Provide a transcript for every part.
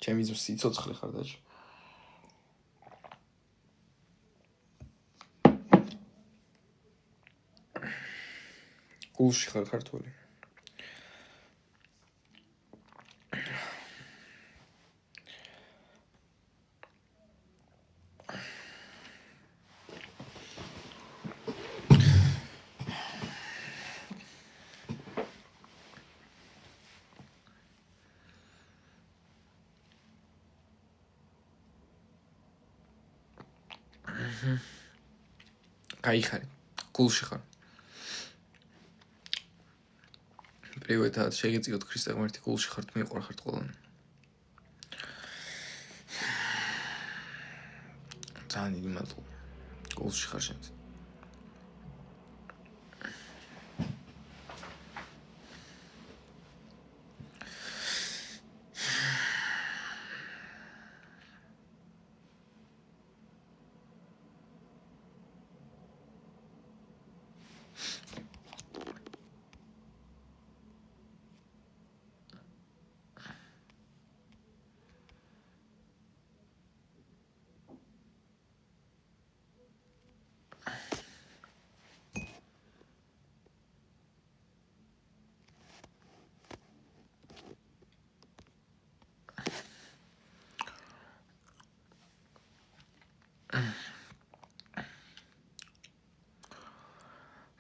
ჩემი სიცოცხლე ხარ და გულში ხარ ქართველი გაიხარე გულში ხარ პრივეტად შეგეწიოთ ქრისტე ღმერთი გულში ხართ მიყვარხართ ყველანი ძალიან დიდი მადლობა გულში ხარ შენ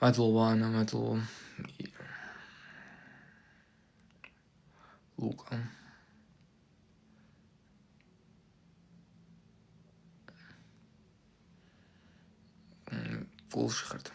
მადლობა ანა მადლობა ლუკა გულში ხართ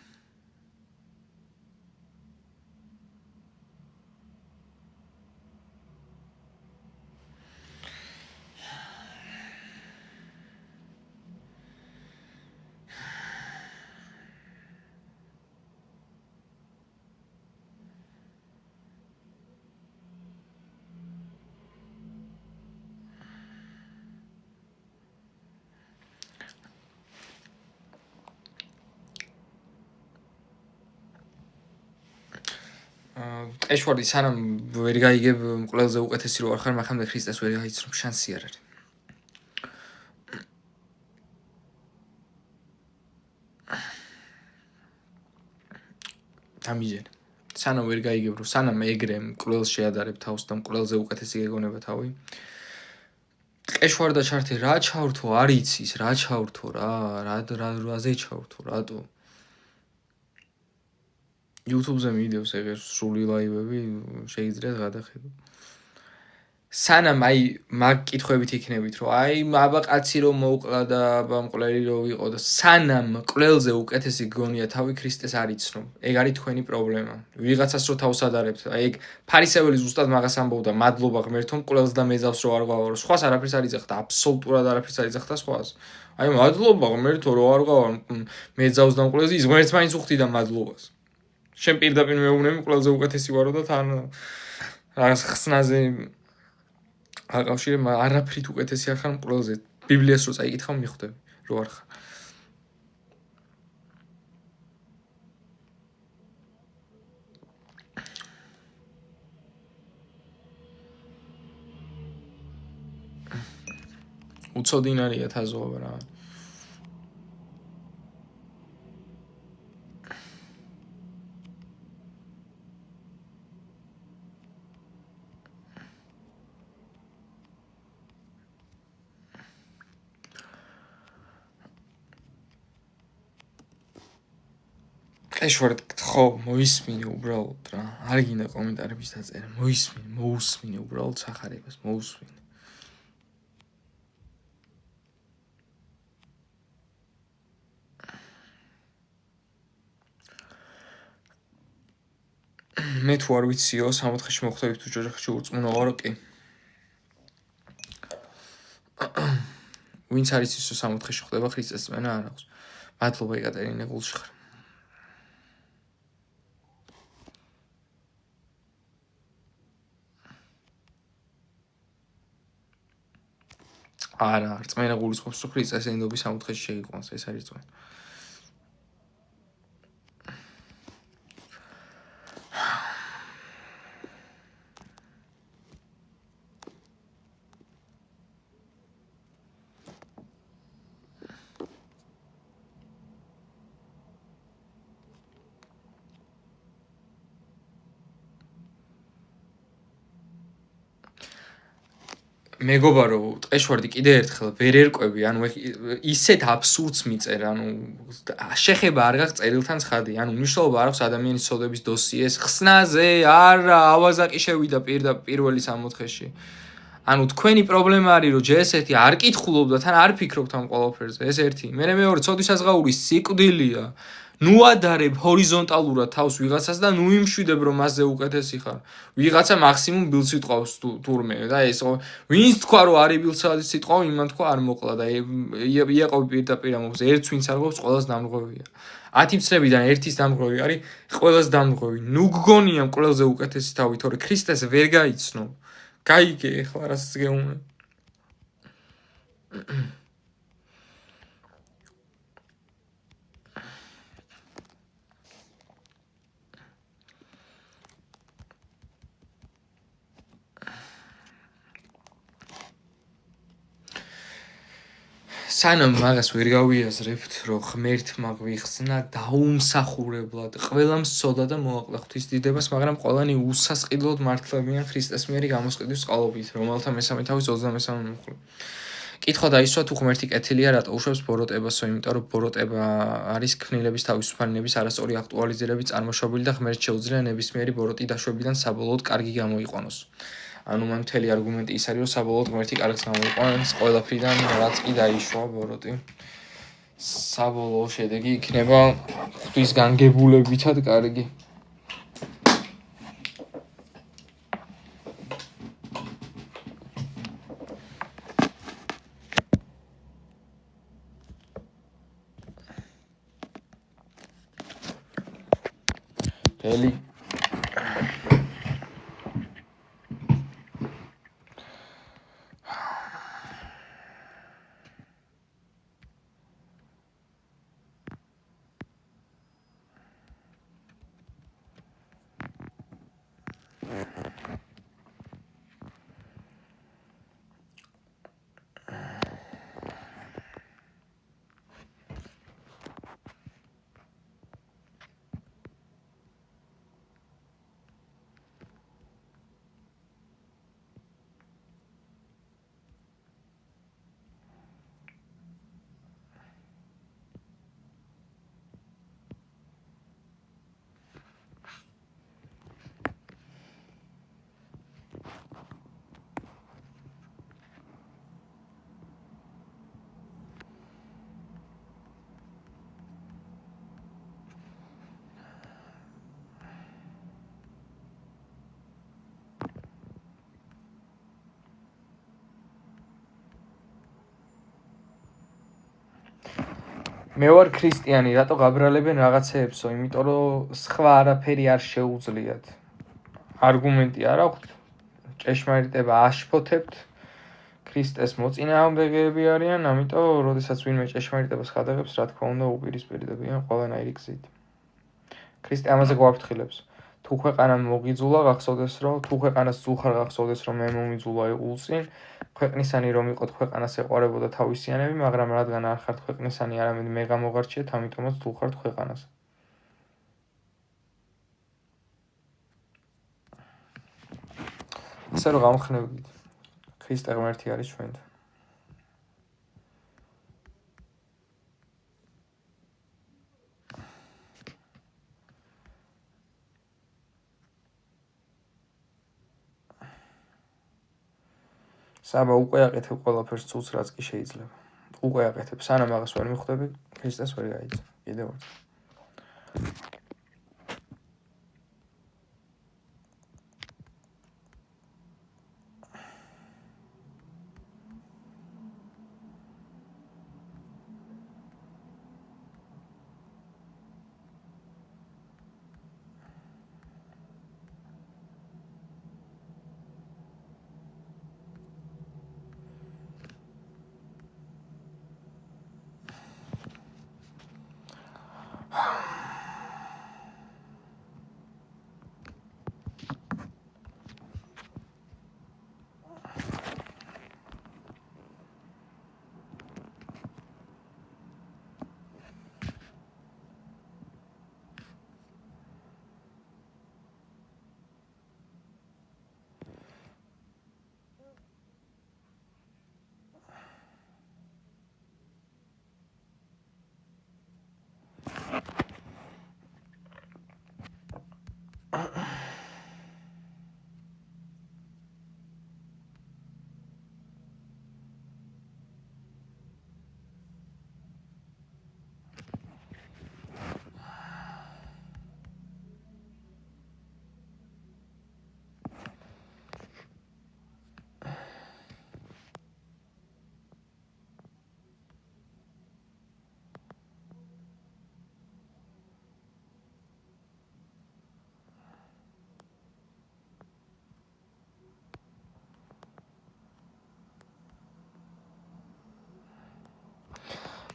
ეშვარი სანამ ვერ გაიგებ ყველაზე უკეთესი რო არ ხარ მახამდე ქრისტეს ვერ გაიცნობ შანსი არ არის დამიჯერე სანამ ვერ გაიგებ რო სანამ ეგრე მკვლელს შეადარებ თავს და მკვლელზე უკეთესი გეგონება თავი ეშვარ და ჩართი რა ჩავრთო არ იცის რა ჩავრთო რაზე ჩავრთო რატო YouTube-ზე მივიდეოს ეგრე სრული ლაივები შეიძლება გადახედო. სანამ აი მაგ კითხვებით იქნებით რომ აი აბა კაცი რომ მოვყლა და აბა მკვლელი რო ვიყო და სანამ მკვლელზე უკეთესი გონია თავი ქრისტეს არ იცნობ. ეგ არის თქვენი პრობლემა. ვიღაცას რო თავს ადარებთ. აი ეგ ფარისეველი ზუსტად მაგას ამბობდა მადლობა ღმერთო მკვლელს და მეძავს რო არ გავარო. სხვას არაფერს არ იძახდა, აბსოლუტურად არაფერს არ იძახდა სხვას. აი მადლობა ღმერთო რო არ გავარ მეძავს და მკვლელს ის ღმერთს მაინც უხდიდა მადლობას. შენ პირდაპირ მეუბნები მკვლელზე უკეთესი ვარო და თან რაღაც ხსნაზე აკავშირებ არაფრით უკეთესი არ ხარ მკვლელზე. ბიბლიას რო წაიკითხავ მიხვდები რო არ ხარ. უცოდინარია თაზოობა რა. ეშვარ ხო მოისმინე უბრალოდ რა. არ გინდა კომენტარების დაწერა. მოусმინე უბრალოდ სახარებას მოусმინე. მე თუ არ ვიციო 64-ში მოხვდებით თუ ოჯახში ურწმუნა ვარო კი. ვინც არის ის 64-ში ხდება ქრისტეს წმენა არ აქვს. მადლობა ეკატერინე გულში ხარ. არა, რწმენა გულისხმობს რომ ქრისტეს ენდობის 64-ში შეიყვანს, ეს არის რწმენა. მეგობარო ტყეშვარდი კიდე ერთხელ ვერ ერკვევი, ანუ ისეთ აბსურდს მიწერ, ანუ შეხება არ გაქვს წერილთან ცხადი, ანუ მნიშვნელობა არ აქვს ადამიანის ცოდების დოსიეს ხსნაზე, არა, ავაზაკი შევიდა პირველი 60-ში. ანუ თქვენი პრობლემა არის, რომ ჯესეთი არ კითხულობ და თან არ ფიქრობთ ამ ყველაფერზე, ეს ერთი. მე მეორე ცოდის საზღაური სიკვდილია. ნუ ადარებ ჰორიზონტალურად თავს ვიღაცას და ნუ იმშვიდებ რომ მასზე უკეთესი ხარ. ვიღაცა მაქსიმუმ ბილს იტყავს თურმე და ეს ვინც თქვა რომ არის ბილს იტყვა, იმან თქვა არ მოკლა და იაყობი პირდაპირ ამობს. ერთს ვინც არ ყოფს, ყველას დამრღვევია. 10 მცნებიდან ერთის დამრღვევი არის, ყველას დამრღვევი. ნუ გგონია ყველაზე უკეთესი თავი, თორე ქრისტეს ვერ გაიცნო. გაიგე ახლა რასაც გეუბნე. სანამ მაგას ვერ გავიაზრებთ, რომ ღმერთმა გვიხსნა დაუმსახურებლად, ყველა მსწოდა და მოაკლა ღვთისდიდებას, მაგრამ ყველანი უსასყიდლოდ მართლებიან ქრისტეს მიერი გამოსყიდვის წყალობით, რომელთა მესამე თავის 23 მუხლი. კითხვა დაისვა თუ ღმერთი კეთილია, რატო უშვებს ბოროტებასო, იმიტომ რომ ბოროტება არის ქმნილების თავისუფალნების არასწორი აქტუალიზირების წარმოშობილი და ღმერთს შეუძლია ნებისმიერი ბოროტი დაშვებიდან საბოლოოდ კარგი გამოიყენოს. ანუ მან მთელი არგუმენტი ის არის, რომ საბოლოოდ ღმერთი კარგს გამოიყენოს ყველაფრიდან, რაც კი დაიშვა ბოროტი. საბოლოო შედეგი იქნება ღვთის განგებულებითად კარგი. ელი მე ვარ ქრისტიანი, რატო გაბრალებენ რაღაცეებსო, იმიტომ რომ სხვა არაფერი არ შეუძლიათ. არგუმენტი არ აქვთ, ჭეშმარიტება აშფოთებთ, ქრისტეს მოწინააღმდეგეები არიან, ამიტომ როდესაც ვინმე ჭეშმარიტებას ხადაგებს, რა თქმა უნდა უპირისპირდებიან ყველანაირი გზით. ქრისტე ამაზე გვაფრთხილებს. თუ ქვეყანა მოგიძულა, გახსოვდეს რომ თუ ქვეყანას ძულხარ გახსოვდეს რომ მე მომიძულა იყულწინ, ქვეყნისანი რომ იყოთ ქვეყანას ეყარებოდა თავისიანები, მაგრამ რადგან არ ხართ ქვეყნისანი, არამედ მე გამოგარჩიეთ, ამიტომაც ძულხართ ქვეყანას. ასე რომ გამხნევდით. ქრისტე ღმერთი არის ჩვენთან. საბა უკვე აკეთებ ყველაფერს ცუც რაც კი შეიძლება. უკვე აკეთებ, სანამ მაგას ვერ მიხვდები, ქრისტეს ვერ გაიძახ. კიდევ ერთხელ.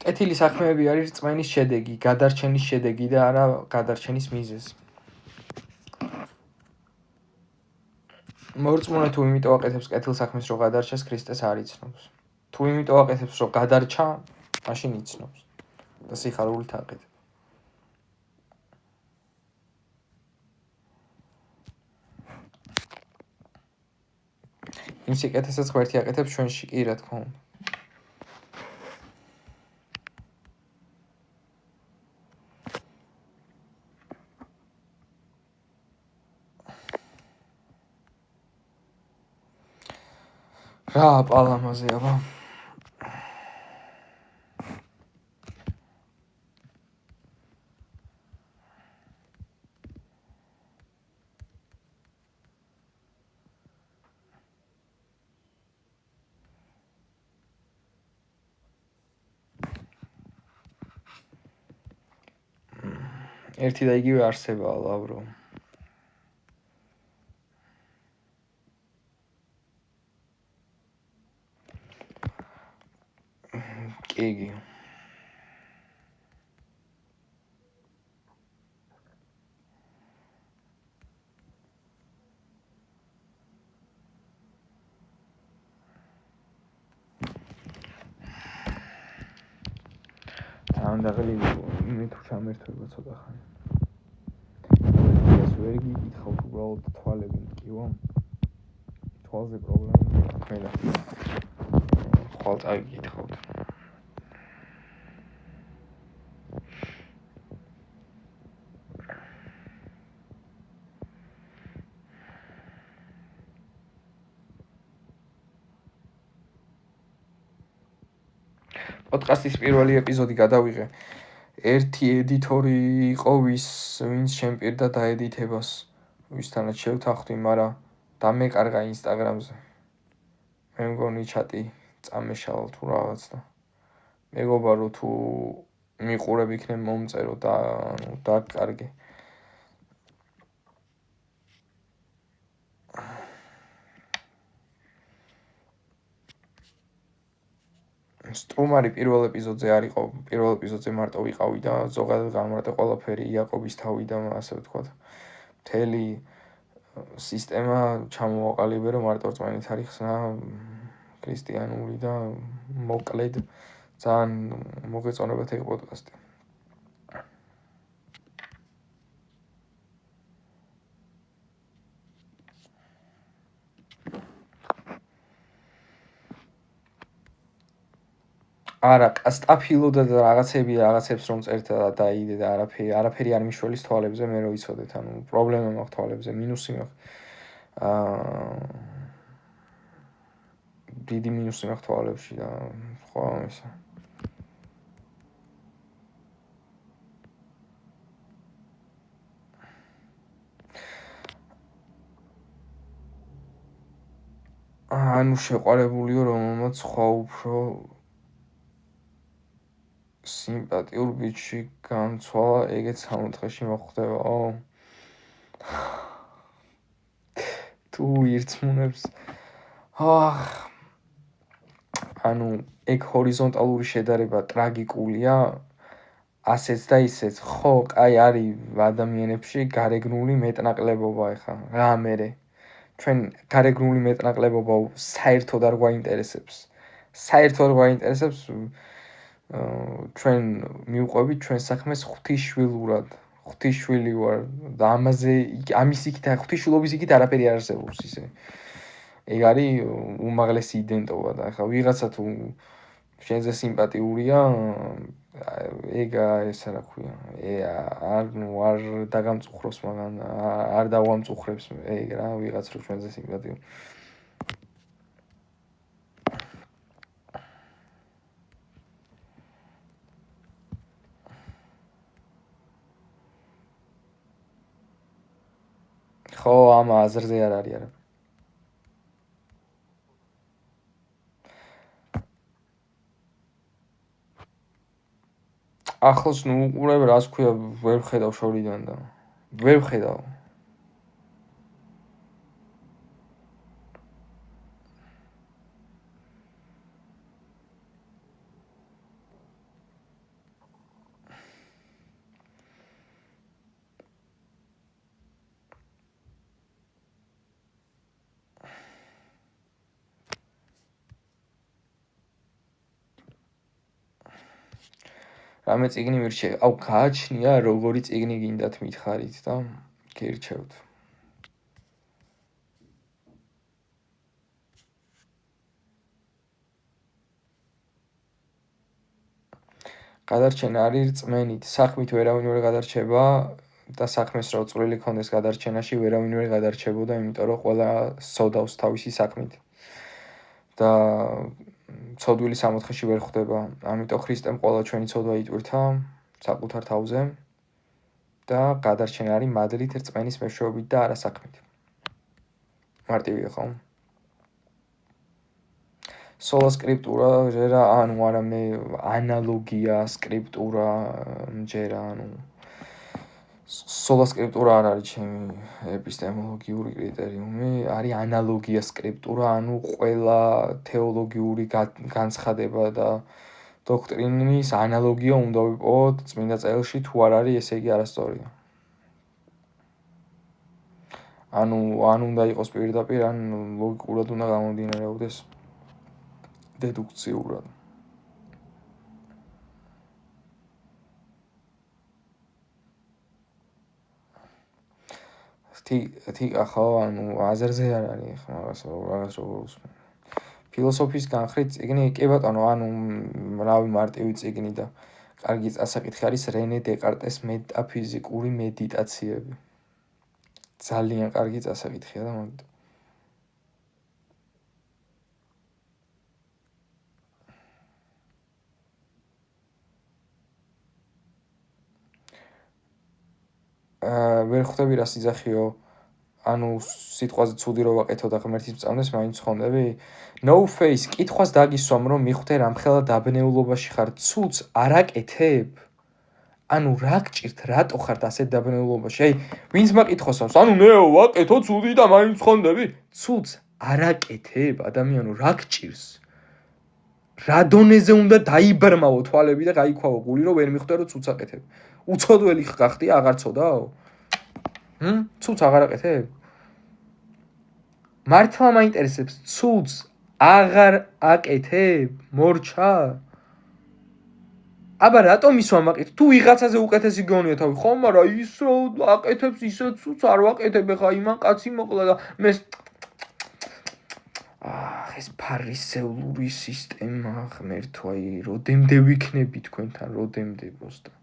კეთილი საქმეები არის რწმენის შედეგი, გადარჩენის შედეგი და არა გადარჩენის მიზეზი. მორწმუნე თუ იმიტომ აკეთებს კეთილ საქმეს, რომ გადარჩეს, ქრისტეს არ იცნობს. თუ იმიტომ აკეთებს, რომ გადარჩა, მაშინ იცნობს და სიხარულით აკეთებს. იმ სიკეთესაც ღმერთი აკეთებს ჩვენში კი, რა თქმა უნდა. რა პალამაზე აბა? ერთი და იგივე არსებაა, ლავრო. კი. ამდაღელი მე თუ ჩამერთვება ცოტა ხანი. ეს ვერ გიკითხავთ უბრალოდ თვალები, კიო? თვალზე პრობლემა მე და ხვალ წაიგითხავთ. პოდკასტის პირველი ეპიზოდი გადავიღე. ერთი ედიტორი იყო, ვინც შემპირდა დაედიტებას, ვისთანაც შევთანხმდი, მაგრამ დამეკარგა ინსტაგრამზე. მე მგონი ჩატი წამეშალა თუ რაღაც და მეგობრებო რომ თუ მიყურებ იქნებ მომწერო და დაკარგე. სტრუმარი პირველ ეპიზოდზე არ იყო, პირველ ეპიზოდზე მარტო ვიყავი და ზოგადად გამარტე ყველაფერი იაკობის თავი და ასე ვთქვათ. მთელი სისტემა ჩამოვაყალიბე, რომ მარტო რწმენით არის ხსნა ქრისტიანული და მოკლედ ძალიან მოგეწონებათ ეგ პოდკასტი. არა, სტაფილოდა და რაღაცებს რომ წერდა და დაიდე და არაფერი არ მიშველის თვალებზე, მე რო იცოდეთ, ანუ პრობლემა მაქვს თვალებზე, მინუსი მაქვს. დიდი მინუსი მაქვს თვალებში და ხო ამისა. ანუ შეყარებულიო რომელმაც სხვა უფრო სიმპათიურ ბიჭში გამცვალა, ეგეც 60-ში მოხდებაო. თუ ირწმუნებს. ანუ ეგ ჰორიზონტალური შედარება ტრაგიკულია, ასეც და ისეც. ხო, კაი არის ადამიანებში გარეგნული მეტნაკლებობა ეხა. რა მერე? ჩვენ გარეგნული მეტნაკლებობა საერთოდ არ გვაინტერესებს. საერთოდ გვაინტერესებს ჩვენ მივყვებით ჩვენ საქმეს ღვთისშვილურად. ღვთისშვილი ვარ და ამის იქით ღვთისშვილობის იქით არაფერი არ არსებობს ისე. ეგ არის უმაღლესი იდენტობა და ახლა ვიღაცა თუ შენზე სიმპათიურია, ეგ ესა რა ქვია, არ დაგამწუხროს, მაგრამ არ დავამწუხრებს ეგ რა, ვიღაც რო შენზე სიმპათიურ. ხო, ამ აზრზე არ არის არა. ახლოს ნუ უყურებ რას ქვია, ვერ ვხედავ შორიდან და ვერ ვხედავ. რამე წიგნი მირჩე. აუ გააჩნია როგორი წიგნი გინდათ მითხარით და გირჩევთ. გადარჩენა არის რწმენით, საქმით ვერავინ ვერ გადარჩება და საქმეს რო წვლილი ქონდეს გადარჩენაში ვერავინ ვერ გადარჩებოდა, იმიტომ რომ ყველა სოდავს თავისი საქმით. და ცოდვილი სამოთხეში ვერ ხვდება. ამიტომ ქრისტემ ყველა ჩვენი ცოდვა იტვირთა საკუთარ თავზე და გადარჩენა არის მადლით რწმენის მეშვეობით და არა საქმით. მარტივია ხო? სოლა სკრიპტურა ჯერა ანუ არა მე ანალოგია სკრიპტურა ჯერა ანუ სოლა სკრიპტურა არ არის ჩემი ეპისტემოლოგიური კრიტერიუმი, არის ანალოგია სკრიპტურა, ანუ ყველა თეოლოგიური განცხადება და დოქტრინის ანალოგია უნდა ვიპოვოთ წმინდა წერილში, თუ არ არის, ესე იგი არასწორია. ანუ უნდა იყოს პირდაპირ, ან ლოგიკურად უნდა გამომდინარეობდეს დედუქციურად. თიკა ხო, ანუ აზერზე არ არის ხო, რაღაც როგორ უსმენ. ფილოსოფიის განხრით წიგნი, კი ბატონო, ანუ რავი მარტივი წიგნი და კარგი წასაკითხი არის რენე დეკარტეს მეტაფიზიკური მედიტაციები. ძალიან კარგი წასაკითხია და მაგით. ვერ ხვდები რა სიძახიო, ანუ სიტყვაზე ცუდი რო ვაკეთო და ღმერთის მწამდეს მაინც ხონდები? No face, კითხვას დაგისვამ რომ მიხვდე რამხელა დაბნეულობაში ხარ, ცუც არ აკეთებ? ანუ რა გჭირთ, რატო ხართ ასეთ დაბნეულობაში? აი, ვინც მაკითხოსავს, ანუ ნეო ვაკეთო ცუდი და მაინც ხონდები? ცუც არ აკეთებ, ადამიანო, რა გჭირს? რა დონეზე უნდა დაიბრმავო თვალები და გაიქვავო გული, რომ ვერ მიხვდე რომ ცუც აკეთებ? უცოდველი ხახტია, აღარ ცოდაო? ცუც აღარ აკეთებ? მართლა მაინტერესებს, ცუც აღარ აკეთებ? მორჩა? აბა რატომ ის ვამაკეთებ? თუ ვიღაცაზე უკეთესი გონია თავი, ხო, მაგრამ ის რო აკეთებს ისე ცუც არ ვაკეთებ, ხა იმან კაცი მოკლა და მე ეს ფარისეულური სისტემა ღმერთო, აი, როდემდე ვიქნები თქვენთან, როდემდე პოსტა.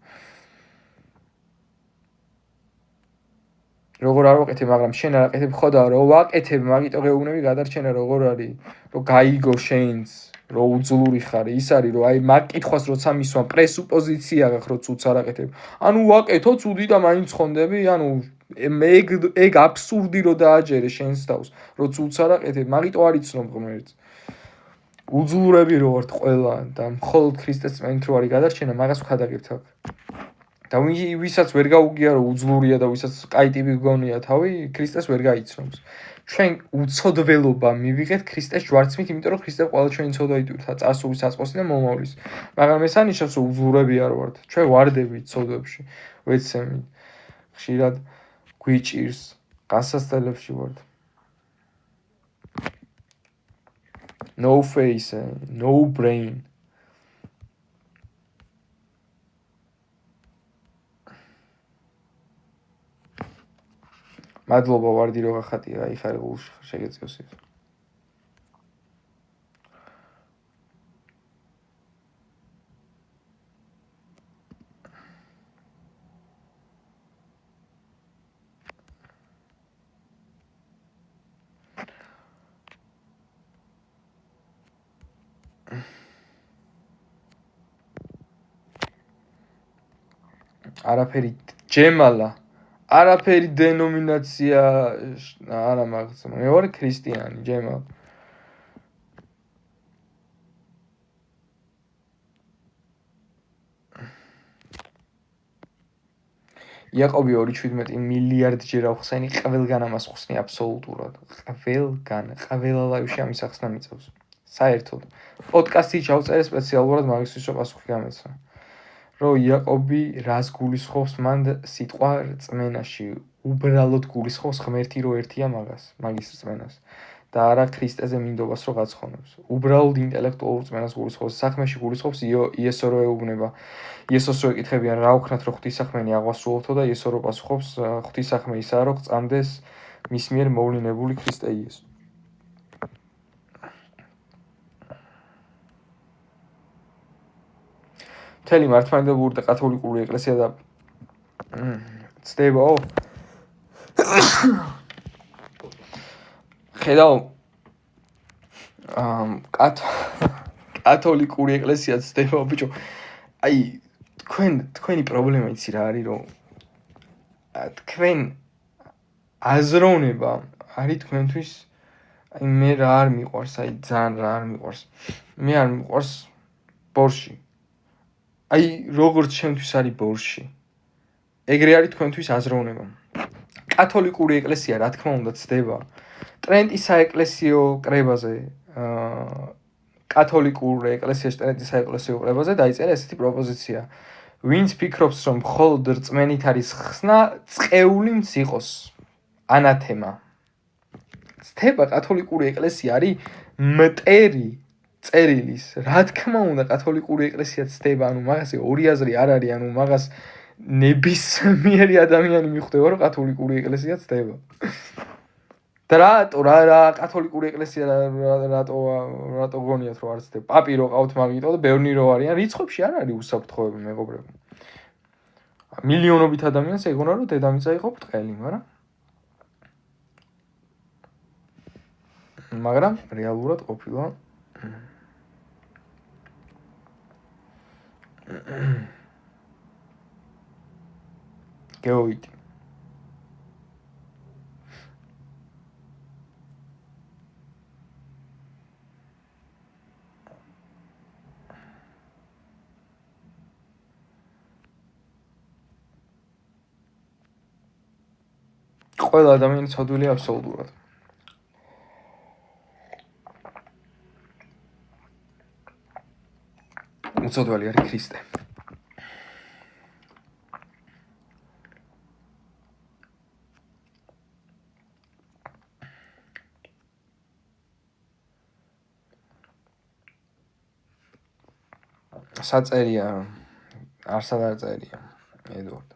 როგორ არ ვაკეთებ, მაგრამ შენ არ აკეთებ, ხო და რო ვაკეთებ, მაგიტო გეუბნები გადარჩენა როგორ არის, რომ გაიგო შენს, რომ უძლური ხარ, ის არის, რომ აი მაგ კითხვას როცა მისვა პრესუპოზიცია გაქვს, რომ ცუც არ აკეთებ. ანუ ვაკეთო ცუდი და მაინც ხონდები, ანუ ეგ აბსურდი რო დააჯერე შენს თავს, რომ ცუც არ აკეთებ, მაგიტო არ იცნობ ღმერთს. უძლურები რო ვართ ყველა და მხოლოდ ქრისტეს წმენით რო არის გადარჩენა, მაგას ვხადაგებთ აქ. და ვისაც ვერ გაუგია რომ უძლურია და ვისაც კაი ტიპი გონია თავი, ქრისტეს ვერ გაიცნობს. ჩვენ უცოდველობა მივიღეთ ქრისტეს ჯვარცმით, იმიტომ რომ ქრისტე ყველა ჩვენი ცოდვა იტვირთა, წარსულის, საწყოსი და მომავლის. მაგრამ ეს ანიშნავს რომ უძლურები არ ვართ. ჩვენ ვარდებით ცოდვებში, ვეცემით. ხშირად გვიჭირს, გასასწრებლებში ვართ. No face, no brain. მადლობა ვარდი რო გახატია, აი ხარ გულში შეგეწიოს ის. არაფერი ჯემალა, არაფერი დენომინაცია არა მაგას. მე ვარ ქრისტიანი, ჯემალა. იაკობი 2.17 მილიარდჯერ ავხსენი, ყველგან ამას ხსნი აბსოლუტურად. ყველგან, ყველა ლაივში ამის ახსნა მიწევს. საერთოდ. პოდკასტი ჩავწერე სპეციალურად მაგისთვის, რომ პასუხი გამეცნო. რომ იაკობი რას გულისხმობს მან სიტყვა რწმენაში, უბრალოდ გულისხმობს ღმერთი რო ერთია მაგას, მაგის რწმენას. და არა ქრისტეზე მინდობას რო გაცხონებს. უბრალოდ ინტელექტუალურ წმენას გულისხმობს. საქმეში გულისხმობს იესო რო ეუბნება. იესოს რო ეკითხებიან რა ვქნათ რო ღვთისახმენი აღვასრულებთო და იესო რო პასუხობს ღვთისახმე ისაა რომ გწამდეს მის მიერ მოვლინებული ქრისტე იესო. მთელი მართლმადიდებლური და კათოლიკური ეკლესია და ცდებაო ხედავ კათოლიკური ეკლესია ცდებაო ბიჭო აი თქვენი პრობლემა იცი რა არის რომ თქვენ აზროვნება არის თქვენთვის აი მე რა არ მიყვარს აი ძალიან რა არ მიყვარს მე არ მიყვარს ბორში აი როგორც ჩემთვის არის ბორში ეგრე არის თქვენთვის აზროვნება კათოლიკური ეკლესია რა თქმა უნდა ცდება ტრენტის საეკლესიო კრებაზე კათოლიკურ ეკლესიაში ტრენტის საეკლესიო კრებაზე დაიწერა ესეთი პროპოზიცია ვინც ფიქრობს რომ მხოლოდ რწმენით არის ხსნა წყეულიც იყოს ანათემა ცდება კათოლიკური ეკლესია არის მტერი წერილის რა თქმა უნდა კათოლიკური ეკლესია ცდება ანუ მაგაზე ორი აზრი არ არის ანუ მაგას ნებისმიერი ადამიანი მიხვდება რომ კათოლიკური ეკლესია ცდება და რა კათოლიკური ეკლესია რატო გონიათ რომ არ ცდება პაპი რო ყავთ მაგიტო და ბევრი რო არიან რიცხვებში არ არის უსაფრთხოები მეგობრებო მილიონობით ადამიანს ეგონა რომ დედამიწა იყო ბრტყელი მაგრამ რეალურად ყოფილა გეოიდი ყველა ადამიანი ცოდვილია აბსოლუტურად უცოდველი არის ქრისტე საწერია არსად არ წერია ედვარდ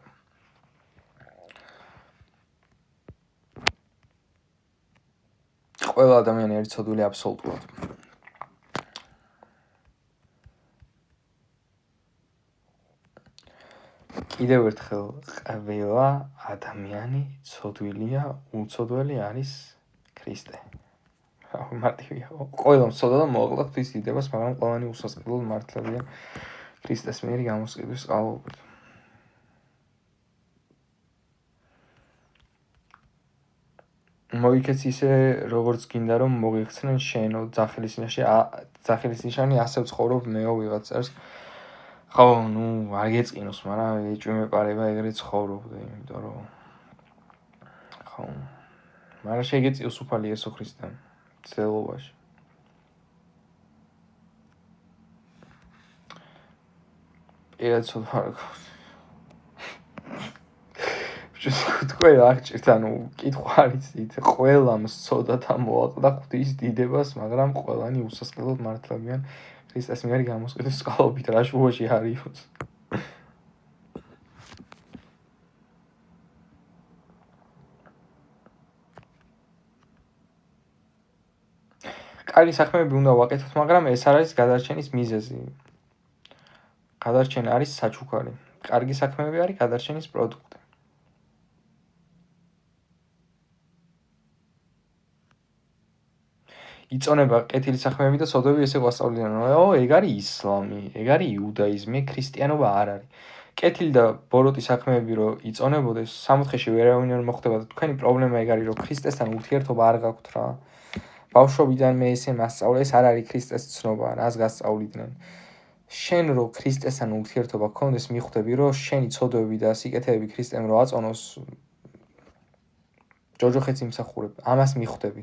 ყველა ადამიანი არის ცოდვილი აბსოლუტურად კიდევ ერთხელ ყველა ადამიანი ცოდვილია უცოდველი არის ქრისტე მარტივია ყველა მცოდა და მოაყლა ღვთის დიდებას მაგრამ ყველანი უსასყიდლოდ მართლებიან ქრისტეს მიერ გამოსყიდვის წყალობით მოიქეც ისე როგორც გინდა რომ მოგიხსნენ შენო ძახილის ნიშანი ასე ვცხოვრობ მეო ვიღაცას ხო ნუ არ გეწყინოს მაგრამ ეჭვი მეპარება ეგრე ცხოვრობდე იმიტომ რომ ხო მაგრამ შეგეწიოს უფალი იესო ქრისტე ცელობაში ერთსოთა თქვენ აღჭირთ ანუ კითხვა არის ით ყველამ სწოდათა მოაყდა ღვთის დიდებას მაგრამ ყველანი უსასყიდლოდ მართლებიან ქრისტეს მიერ გამოსყიდვის წყალობით რა შუაში არისო კარგი საქმეები უნდა ვაკეთოთ მაგრამ ეს არ არის გადარჩენის მიზეზი გადარჩენა არის საჩუქარი კარგი საქმეები არის გადარჩენის პროდუქტი იწონება კეთილი საქმეები და ცოდვები ესე გვასწავლიან ეგ არის ისლამი ეგ არის იუდაიზმი ქრისტიანობა არ არის კეთილი და ბოროტი საქმეები რო იწონებოდეს სამოთხეში ვერავინ არ მოხდება და თქვენი პრობლემა ეგ არის რომ ქრისტესთან ურთიერთობა არ გაქვთ რა ბავშვობიდან მე ესე მასწავლე ეს არ არის ქრისტეს ცნობა რას გასწავლიდნენ შენ რო ქრისტესთან ურთიერთობა გქონდეს მიხვდები რომ შენი ცოდვები და სიკეთეები ქრისტემ რო აწონოს ჯოჯოხეთს იმსახურებ ამას მიხვდები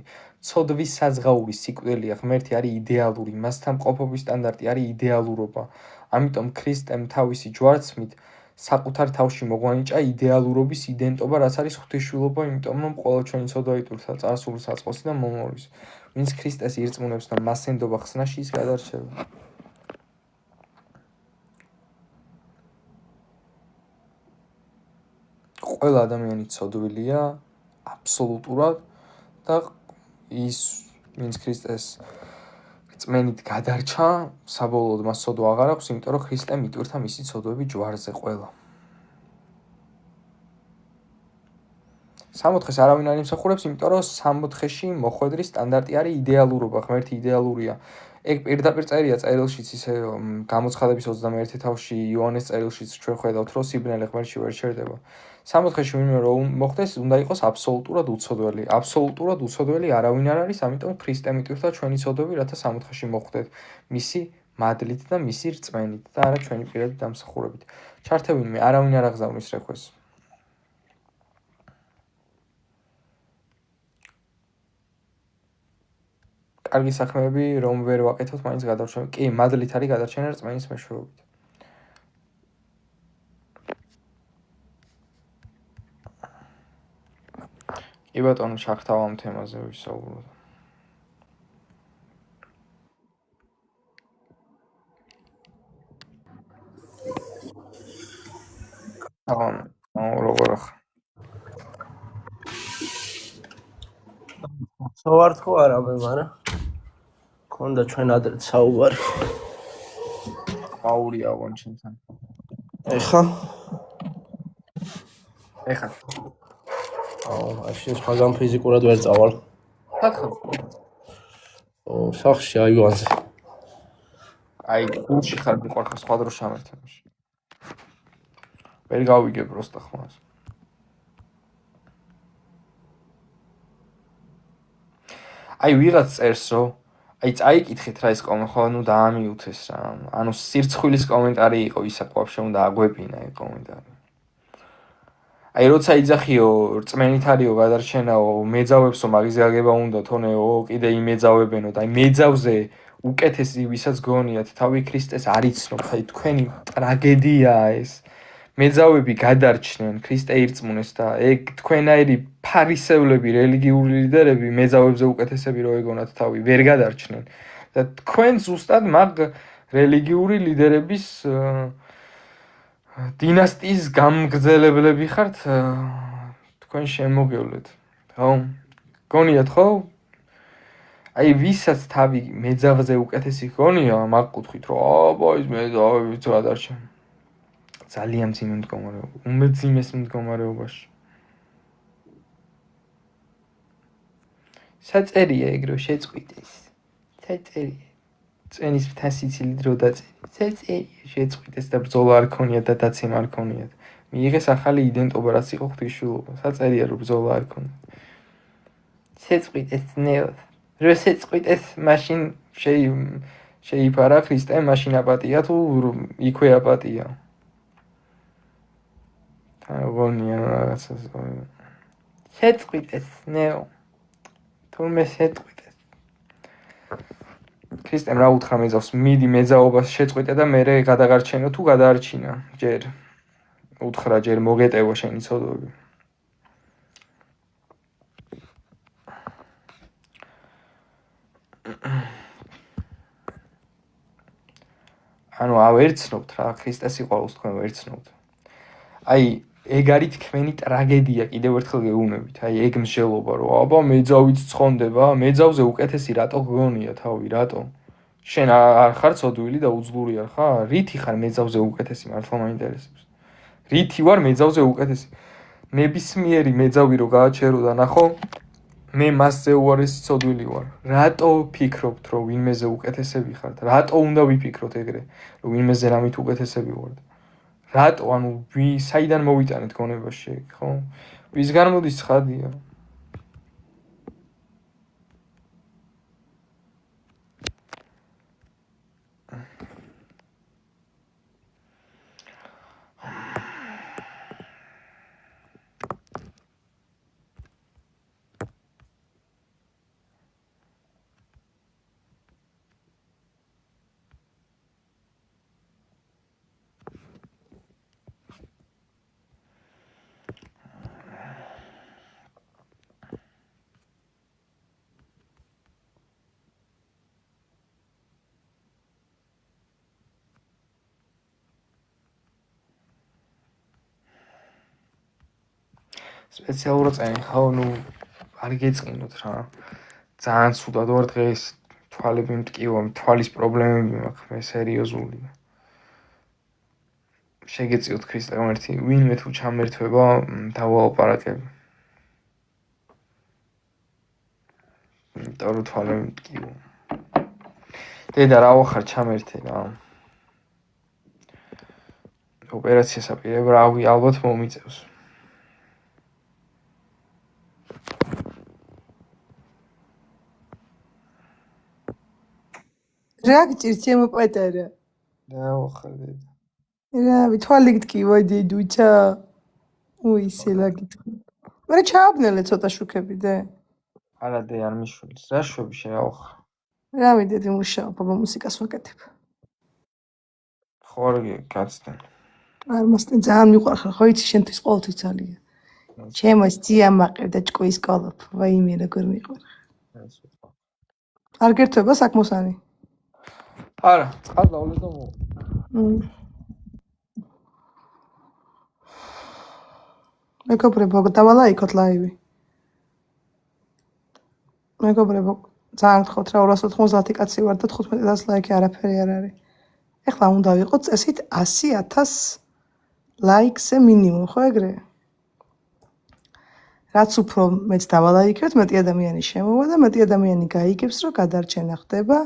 ცოდვის საზღაური სიკვდილია ღმერთი არის იდეალური მასთან ყოფობის სტანდარტი არის იდეალურობა ამიტომ ქრისტემ თავისი ჯვარცმით საკუთარ თავში მოგვანიჭა იდეალურობის იდენტობა, რაც არის ღვთისმშობლობა, იმიტომ რომ ყველა ჩვენი ცოდვაიტურთა წარსული საწყოსი და მომავლის, ვინც ქრისტეს ირწმუნებს და მას ენდობა ხსნაში, ის გადარჩება. ყველა ადამიანი ცოდვილია აბსოლუტურად და ის ვინც ქრისტეს წმენით გადარჩა, საბოლოოდ მას ცოდვა აღარ აქვს, იმიტომ რომ ქრისტემ იტვირთა მისი ცოდვები ჯვარზე ყველა. 60-ხეს არავინ არ იმსახურებს, იმიტომ რომ 60-ში მოხვედრის სტანდარტი არის იდეალურობა, ღმერთი იდეალურია. ეგ პირდაპირ წერია წერილშიც ისე გამოცხადების 21 თავში იოანეს წერილშიც ჩვენ ხედავთ, რომ სიბნელე ღმერთში ვერ შერდება. 60-ში ვინმე რომ მოხდეს, უნდა იყოს აბსოლუტურად უცოდველი. აბსოლუტურად უცოდველი არავინ არ არის, ამიტომ ქრისტემ იტვირთა ჩვენი ცოდვები, რათა 60-ში მოხვდეთ მისი მადლით და მისი რწმენით და არა ჩვენი პირადი დამსახურებით. ჩართევინმე არავინ არ აღზავნის რექვეს. კარგი საქმეები რომ ვერ ვაკეთოთ, მაინც გადარჩენილ. კი, მადლით არის გადარჩენა რწმენის მეშვეობით. კი ბატონო, ჩახთავ ამ თემაზე ვისაუბროთ. როგორ ახ? სავართ ხო არა მე, მაგრამ ქონდა ჩვენ ადრე საუბარი. აურია ვონ ჩემთან. ეხა? ეხა. შენ სხვაგან ფიზიკურად ვერ წავალ. სათხარ. სახში აივანზე. აი, გულში ხარ მიყვარხარ სხვა დრო შამერთებაში. ვერ გავიგებ პროსტა ხმას. აი, ვიღაც წერს, რომ აი, წაიკითხეთ რა ის კომენტარი, ხო, ნუ დაამიუთეს რა. ანუ სირცხვილის კომენტარი იყო ისაკვაფშე უნდა აგვეპინა ეს კომენტარი. აი, როცა იძახიო, რწმენით არისო გადარჩენაო, მეძავებსო მაგის გაგება უნდა თონეო, კიდე იმეძავებენო და აი მეძავზე უკეთესი ვისაც გონიათ, თავი ქრისტეს არ იცნობ, ხაი თქვენი ტრაგედიაა ეს. მეძავები გადარჩნენ, ქრისტე ირწმუნეს და ეგ თქვენაირი ფარისევლები, რელიგიური ლიდერები მეძავებზე უკეთესები რო ეგონათ თავი, ვერ გადარჩნენ. და თქვენ ზუსტად მაგ რელიგიური ლიდერების დინასტიის გამგრძელებლები ხართ, თქვენ შემოგევლეთ, ხო? გონიათ ხო? აი, ვისაც თავი მეძავზე უკეთესი გონია, მაგ კუთხით, რომ აბა ის მეძავებიც გადარჩენ. ძალიან მძიმე მდგომარეობა, უმძიმეს მდგომარეობაში. საწერია ეგ რო შეწყვიტეს. საწერია. წენის მთა სიცილი დრო დაწერე. საწერია შეწყვიტეს და ბრძოლა არ ქონიათ და დაცემა არ ქონიათ. მიიღეს ახალი იდენტობა, რაც იყო ღვთისმშობლობა. საწერია რომ ბრძოლა არ ქონიათ. შეწყვიტეს ნეოს. რო შეწყვიტეს, მაშინ შეიფარა ქრისტე, მაშინ აპატია თუ იქვე აპატია. გონია რაღაცას. შეწყვიტეს ნეო. თურმე შეწყვიტეს. ქრისტემ რა უთხრა მეძავს, მიდი მეძაობას შეწყვიტე და მერე გადაგარჩენო თუ გადაარჩინა. ჯერ უთხრა, ჯერ მოგეტევო შენი ცოდვები. ანუ ავერცნობთ რა, ქრისტეს სიყვარულს თქვენ ვერცნობთ. აი, ეგ არის თქვენი ტრაგედია, კიდევ ერთხელ გეუბნებით. აი, ეგ მსჯელობა, რომ აბა მეძავით ცხონდება, მეძავზე უკეთესი რატო გგონია თავი, რატო? შენ არ ხარ ცოდვილი და უძლური არ ხარ? რითი ხარ მეძავზე უკეთესი, მართლა მაინტერესებს. რითი ვარ მეძავზე უკეთესი? ნებისმიერი მეძავი რო გააჩერო და ნახო, მე მასზე უარესი ცოდვილი ვარ. რატო ფიქრობთ, რომ ვინმეზე უკეთესები ხართ? რატო უნდა ვიფიქროთ ეგრე, რომ ვინმეზე რამით უკეთესები ვართ? რატო, ანუ საიდან მოვიტანეთ გონებაში, ხო? ვისგან მოდის ცხადია? სპეციალურად წენი ხაო, ნუ არ გეწყინოთ რა. ძალიან ცუდად ვარ დღეს, თვალები მტკივა, თვალის პრობლემები მაქვს, მე სერიოზული. შეგეწიოთ ქრისტე ღმერთი, ვინმე თუ ჩამერთვება, დავალაპარაკები. იმიტომ რომ თვალები მტკივა. დედა რა ვახარ ჩამერთე რა. ოპერაციას აპირებ, რავი, ალბათ მომიწევს. რა გჭირს ჩემო პატარა? რა ვახარ დედა. რა თვალი გტკივა დედუჩა? უი სელა გიტყვი. მაგრამ ჩააბნელე ცოტა შუქებიდე. არა დე არ მიშვილს. რა შვები შენ რა ვახარ? რავი დედი მუშაობ, აბა მუსიკას ვაკეთებ. ხო არ გაცდენ. არ მასტენ ძალიან მიყვარხარ, ხო იცი შენთვის ყოველთვის ძალიან. ჩემოს ძიამაყევ და ჭკუის კოლოფ, ვაიმე როგორ მიყვარხარ. არ გერთვება საქმოსანი? არა, წყალ დავლე და მო. მეგობრებო, დავალაიქოთ ლაივი. მეგობრებო, ძალიან გთხოვთ რა 290 კაცი ვარ და 15000 ლაიქი არაფერი არ არის. ეხლა უნდა ვიყოთ წესით 100,000 ლაიქზე მინიმუმ, ხო ეგრე? რაც უფრო მეც დავალაიქებთ, მეტი ადამიანი შემოვა და მეტი ადამიანი გაიგებს, რომ გადარჩენა ხდება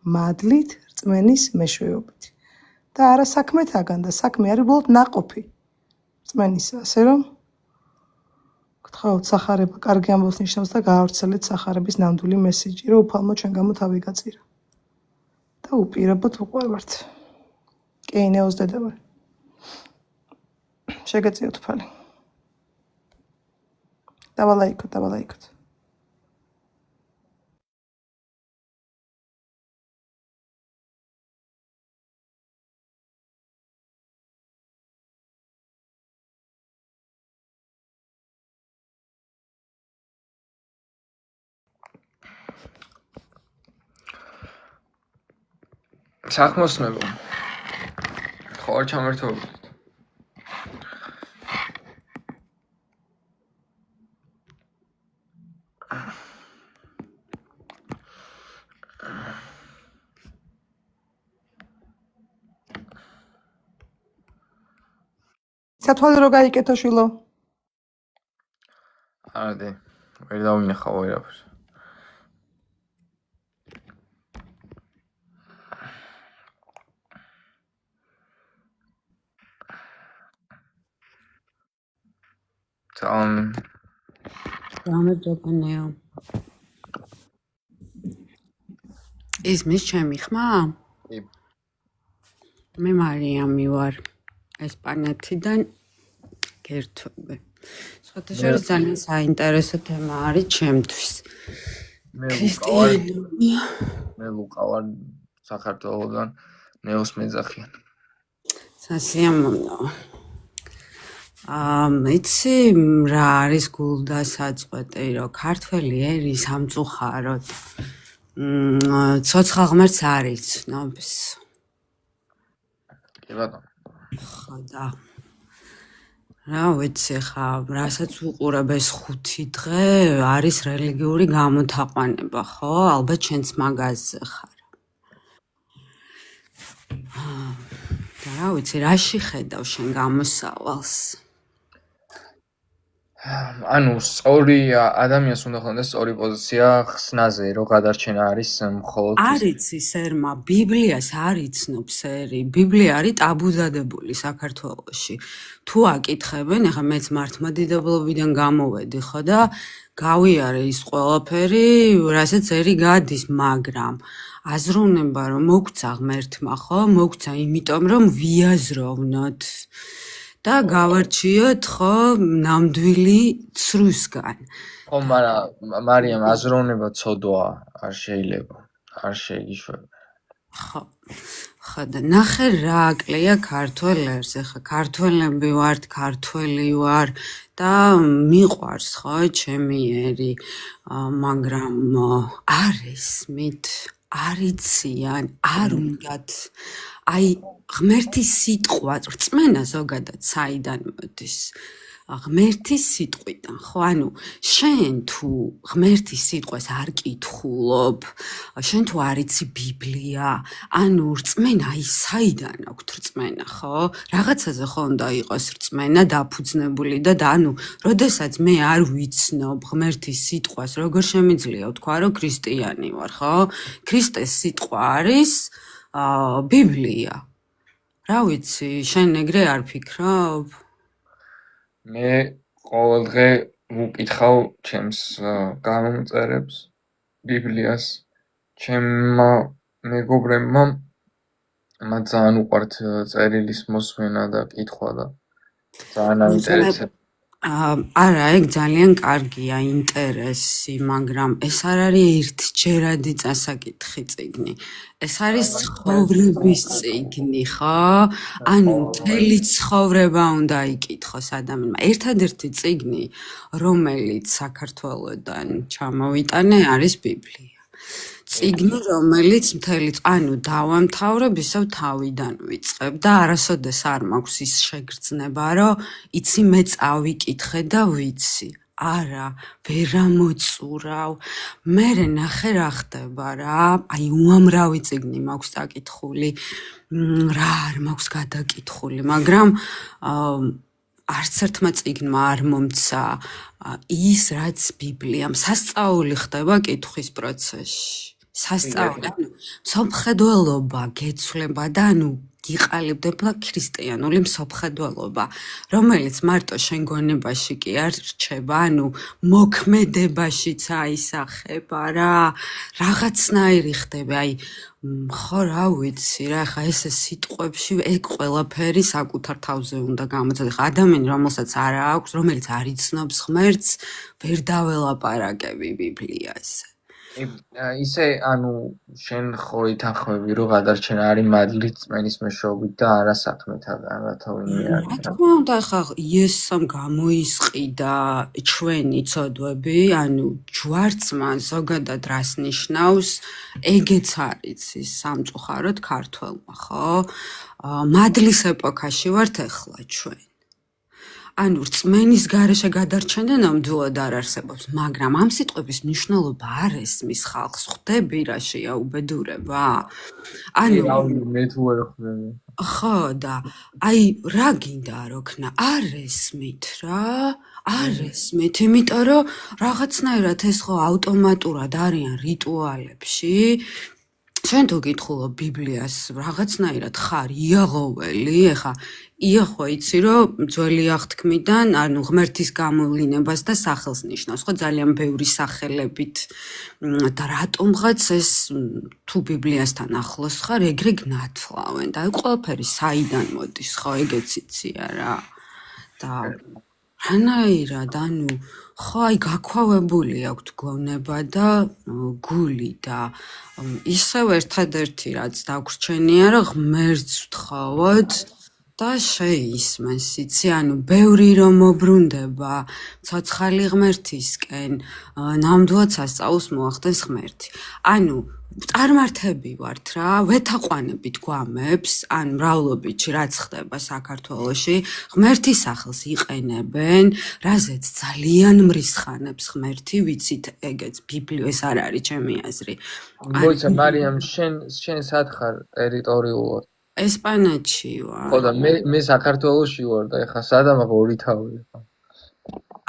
მადლით, რწმენის მეშვეობით. და არა საქმეთაგან და საქმე არის უბრალოდ ნაყოფი რწმენისა, ასე რომ გთხოვთ სახარება კარგი ამბავს ნიშნავს და გაავრცელეთ სახარების ნამდვილი მესიჯი, რომ უფალმა ჩვენ გამო თავი გაწირა. და უპირობოდ უყვარვართ. კი, ნეოს დედა ვარ. შეგეწიოთ ფალი. დავალაიქოთ. საქმოსნებო. ხო არ ჩამერთვებოდით. სათვალე რო გაიკეთო შვილო. არა დე, ვერ დავინახავ ვერაფერს. გამარჯობანეო. ისმის ჩემი ხმა? კი. მე მარიამი ვარ ესპანეთიდან გერთვები. სხვათა შორის ძალიან საინტერესო თემა არის ჩემთვის. ქრისტიანობა. მე ლუკა ვარ საქართველოდან, ნეოს მეძახიან. სასიამოვნოა. იცი რა არის გულდასაწყვეტი, რომ ქართველი ერი სამწუხაროდ ცოცხალ ღმერთს არ იცნობს. კი ბატონო. ხო და რა ვიცი ხა, რასაც უყურებ ეს 5 დღე არის რელიგიური გამოთაყვანება, ხო? ალბათ შენც მაგაზე ხარ. და რა ვიცი, რაში ხედავ შენ გამოსავალს? ანუ სწორი ადამიანს უნდა ხონდეს სწორი პოზიცია ხსნაზე, რომ გადარჩენა არის მხოლოდ არ იცი სერმა, ბიბლიას არ იცნობს ერი. ბიბლია არის ტაბუზადებული საქართველოში. თუ აკითხებენ, ახლა მეც მართლმადიდებლობიდან გამოვედი, ხო და გავიარე ის ყველაფერი, რასაც ერი გადის, მაგრამ აზროვნება რომ მოგცა ღმერთმა, ხო? მოგცა იმიტომ რომ ვიაზროვნოთ. და გავარჩიოთ ხო ნამდვილი ცრუსგან. ხო, მარიამ აზროვნება ცოდვა არ შეიძლება, არ შეიშვება. ხო და ნახე რა აკლია ქართველებს, ახლა ქართველები ვართ, ქართველი ვარ და მიყვარს ხო ჩემი ერი, მაგრამ არის მით არიციან, არ უნდათ აი ღმერთის სიტყვა, რწმენა ზოგადად საიდან მოდის? ღმერთის სიტყვიდან, ხო? ანუ შენ თუ ღმერთის სიტყვას არ კითხულობ, შენ თუ არ იცი ბიბლია, ანუ რწმენა აი საიდან აქვთ რწმენა, ხო? რაღაცაზე ხო უნდა იყოს რწმენა დაფუძნებული და ანუ, როდესაც მე არ ვიცნობ ღმერთის სიტყვას, როგორ შემიძლია ვთქვა, რომ ქრისტიანი ვარ, ხო? ქრისტეს სიტყვა არის ბიბლია. რა ვიცი, შენ ეგრე არ ფიქრობ? მე ყოველდღე ვუკითხავ ჩემს გამომწერებს ბიბლიას. ჩემმა მეგობრებმა მათ ძალიან უყვართ წერილის მოსმენა და კითხვა და ძალიან აინტერესებს. არა, ეგ ძალიან კარგია, ინტერესი, მაგრამ ეს არ არის ერთჯერადი წასაკითხი წიგნი. ეს არის ცხოვრების წიგნი, ხო? ანუ მთელი ცხოვრება უნდა იკითხოს ადამიანმა. ერთადერთი წიგნი, რომელიც საქართველოდან ჩამოვიტანე, არის ბიბლია. წიგნი, რომელიც მთელი ანუ დავამთავრებ, ისევ თავიდან ვიწყებ და არასოდეს არ მაქვს ის შეგრძნება, რომ იცი მე წავიკითხე და ვიცი. არა, ვერ ამოწურავ. მერე ნახე რა ხდება რა. აი უამრავი წიგნი მაქვს წაკითხული, რა არ მაქვს გადაკითხული, მაგრამ არც ერთმა წიგნმა არ მომცა ის, რაც ბიბლიამ სასწაული ხდება კითხვის პროცესში. სასწაული, ანუ მსოფლმხედველობა გეცვლება და ანუ გიყალიბდება ქრისტიანული მსოფლმხედველობა, რომელიც მარტო შენ გონებაში კი არ რჩება, ანუ მოქმედებაშიც აისახება რა, რაღაცნაირი ხდება, აი ხო რა ვიცი რა, ხა ეს სიტყვებში ეგ ყველაფერი საკუთარ თავზე უნდა გამოწოდე. ხა ადამიანი, რომელსაც არ აქვს, რომელიც არ იცნობს ღმერთს, ვერ დაველაპარაკები ბიბლიაზე. ისე ანუ შენ ხო ითანხმები რომ გადარჩენა არის მადლით წმენის მეშვეობით და არა საქმეთაგან რათა ვინმე არის. რა თქმა უნდა, ხა იესომ გამოისყიდა ჩვენი ცოდვები, ანუ ჯვარცმა ზოგადად რას ნიშნავს, ეგეც არის ის სამწუხაროდ ქართველმა, ხო? მადლის ეპოქაში ვართ ახლა ჩვენ. ანუ რწმენის გარეშე გადარჩენა ნამდვილად არ არსებობს, მაგრამ ამ სიტყვების მნიშვნელობა არ ესმის ხალხს. ხვდები რა შეაუბედურება? ანუ მე თუ ვერ ხვდები. ხო და აი რა გინდა რო ქნა? არ ესმით რა? არ ესმით, იმიტომ რომ რაღაცნაირად ეს ხო ავტომატურად არიან რიტუალებში. შენ თუ გითხულობ ბიბლიას რაღაცნაირად ხარ იაღოველი, ეხა იახვე იცი რომ ძველი აღთქმიდან, ანუ ღმერთის გამოვლინებას და სახელს ნიშნავს, ხო ძალიან ბევრი სახელებით და რატომღაც ეს თუ ბიბლიასთან ახლოს ხარ, ეგრე გნათლავენ და აი ყველაფერი საიდან მოდის, ხო ეგეც იცია რა. და რანაირად, ანუ ხო აი გაქვავებული აქვთ გონება და გული და ისევ ერთადერთი რაც დაგვრჩენია, რომ ღმერთს ვთხოვოთ და შეისმენს, იცი, ანუ ბევრი რომ მობრუნდება ცოცხალი ღმერთისკენ, ნამდვილად სასწაულს მოახდენს ღმერთი. ანუ წარმართები ვართ რა, ვეთაყვანებით გვამებს, ან მრავლობითში რაც ხდება საქართველოში, ღმერთის სახელს იყენებენ, რაზეც ძალიან მრისხანებს ღმერთი, ვიცით ეგეც ბიბლიას არ არის ჩემი აზრი. მოიცა მარიამ, შენ სად ხარ ტერიტორიულად? ესპანეთში ვარ. ხო და მე საქართველოში ვარ და ეხა სადა მაქვს ორი თავი ხა.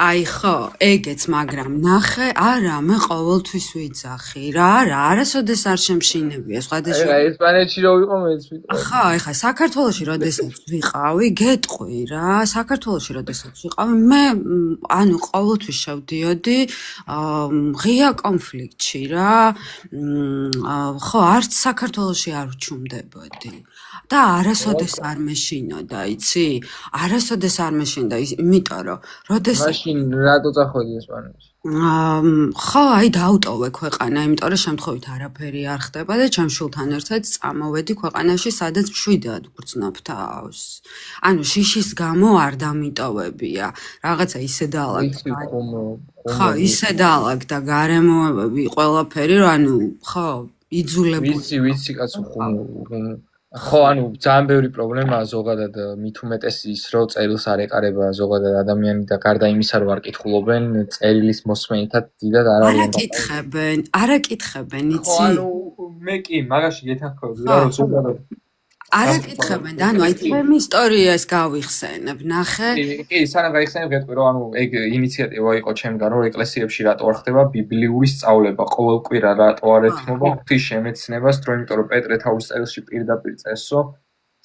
აი ხო, ეგეც, მაგრამ ნახე, არა, მე ყოველთვის ვიძახი რა, არასოდეს არ შემშინებია სხვადასხვა. ესპანეთში რო ვიყო მეც ვიტყვი. ხა, ეხა საქართველოში როდესაც ვიყავი, გეტყვი რა, საქართველოში როდესაც ვიყავი, მე ანუ ყოველთვის შევდიოდი ღია კონფლიქტში რა. ხო, არც საქართველოში არ ვჩუმდებოდი. და არასოდეს არ მეშინოდა, იცი? არასოდეს არ მეშინოდა, იმიტომ რომ როდესაც მაშინ რატო წახვედი ესპანეთში? ხო, აი დაუტოვე ქვეყანა, იმიტომ რომ შემთხვევით არაფერი არ ხდება და ჩემ შვილთან ერთად წამოვედი ქვეყანაში, სადაც მშვიდად ვგრძნობ თავს. ანუ შიშის გამო არ დამიტოვებია. რაღაცა ისე დაალაგდა. ხო, ისე დაალაგდა გარემოებები, ყველაფერი, რომ ანუ ხო, იძულებული. ვიცი კაცო ხუმ ხო, ანუ ძალიან ბევრი პრობლემაა ზოგადად მით უმეტეს ის რომ წერილს არ ეყარება ზოგადად ადამიანი და გარდა იმისა რომ არ კითხულობენ წერილის მოსმენითაც დიდად არ არიან არაკითხებენ, ხო, იცი? ანუ მე კი მაგაში გეთანხმები ხო. რა რომ ზოგადად არაკითხებენ და ანუ აი თქვენი ისტორიას გავიხსენებ, ნახე. კი, სანამ გაიხსენებ გეტყვი რომ ანუ ეგ ინიციატივა იყო ჩემგან რომ ეკლესიებში რატო არ ხდება ბიბლიური სწავლება ყოველ კვირა რატო არ ეთმობა ღვთის შემეცნებას თორემ იმიტომ რომ პეტრე თავის წერილში პირდაპირ წესო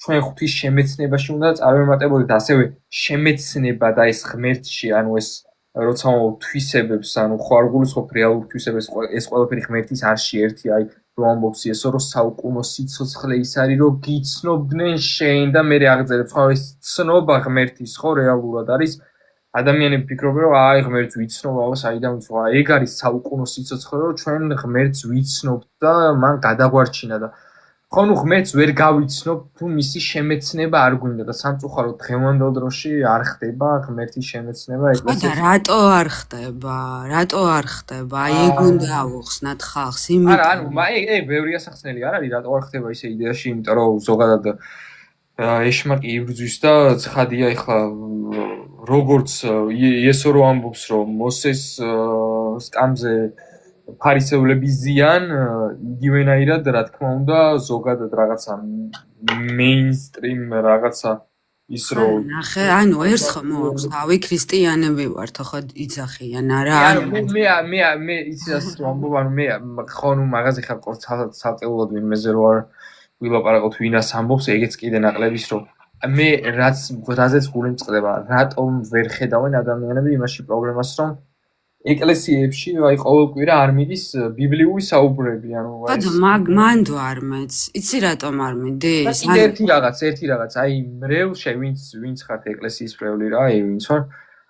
ჩვენ ღვთის შემეცნებაში უნდა წარუმატებოდეთ ასევე შემეცნება და ეს ღმერთში ანუ ეს როცა თვისებებს ანუ ხო არ გულისხმობ რეალურ თვისებებს ეს ყველაფერი ღმერთის არში ერთი აი რომ ამბობს ისო რომ საუკუნო სიცოცხლე ის არის რომ გიცნობდნენ შენ და მე აღწერებს ხო ეს ცნობა ღმერთის ხო რეალურად არის ადამიანები ფიქრობენ რომ აი ღმერთს ვიცნობ საიდან ვიცვა ეგ არის საუკუნო სიცოცხლე რომ ჩვენ ღმერთს ვიცნობთ და მან გადაგვარჩინა და ხო ნუ ღმერთს ვერ გავიცნობ თუ მისი შემეცნება არ გვინდა და სამწუხაროდ დღევანდელ დროში არ ხდება ღმერთის შემეცნება ეკლესიაში და რატო არ ხდება? რატო არ ხდება? აი ეგ უნდა ავუხსნათ ხალხს, იმიტომ არა, ანუ ეგ ბევრი ასახსნელი არ არის, რატო არ ხდება ისე იდეაში, იმიტომ რომ ზოგადად ეშმაკი იბრძვის და ცხადია ეხლა როგორც იესო რო ამბობს რომ მოსეს სკამზე ფარისევლები ზიან, იგივენაირად რა თქმა უნდა ზოგადად რაღაცა მეინსტრიმ რაღაცა ის რომ ნახე, ანუ ერთხელ მოაქვს თავი ქრისტიანები ვართ, ხო იძახიან არა? მე ისე ვამბობ, ანუ მე ხო ნუ მაღაზი ხარ ცალკეულად ვინმეზე რო არ ვილაპარაკოთ ვინას ამბობს, ეგეც კიდე ნაკლების რომ მე რაზეც გული მწყდება, რატომ ვერ ხედავენ ადამიანები იმაში პრობლემას რომ ეკლესიებში აი ყოველკვირა არ მიდის ბიბლიური საუბრები, ანუ აი მანდ არ მეც. იცი რატომ არ მიდის? ერთი რაღაც, აი მრევლში ვინც ხართ ეკლესიის მრევლი რა, აი ვინც ვარ,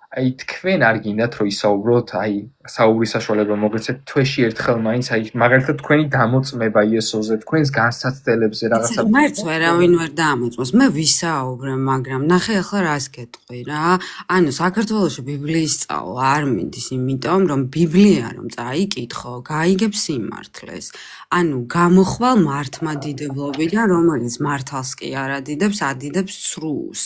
აი თქვენ არ გინდათ რომ ისაუბროთ, აი საუბრის საშუალება მოგეცეთ თვეში ერთხელ მაინც, აი მაგალითად თქვენი დამოწმება იესოზე, თქვენს განსაცდელებზე რაღაცა. მერც ვერავინ ვერ დაამოწმოს, მე ვისაუბრე, მაგრამ ნახე ახლა რას გეტყვი რა. ანუ საქართველოში ბიბლიის სწავლა არ მიდის, იმიტომ რომ ბიბლია რომ წაიკითხო, გაიგებ სიმართლეს. ანუ გამოხვალ მართლმადიდებლობიდან, რომელიც მართალს კი არ ადიდებს, ადიდებს ცრუს.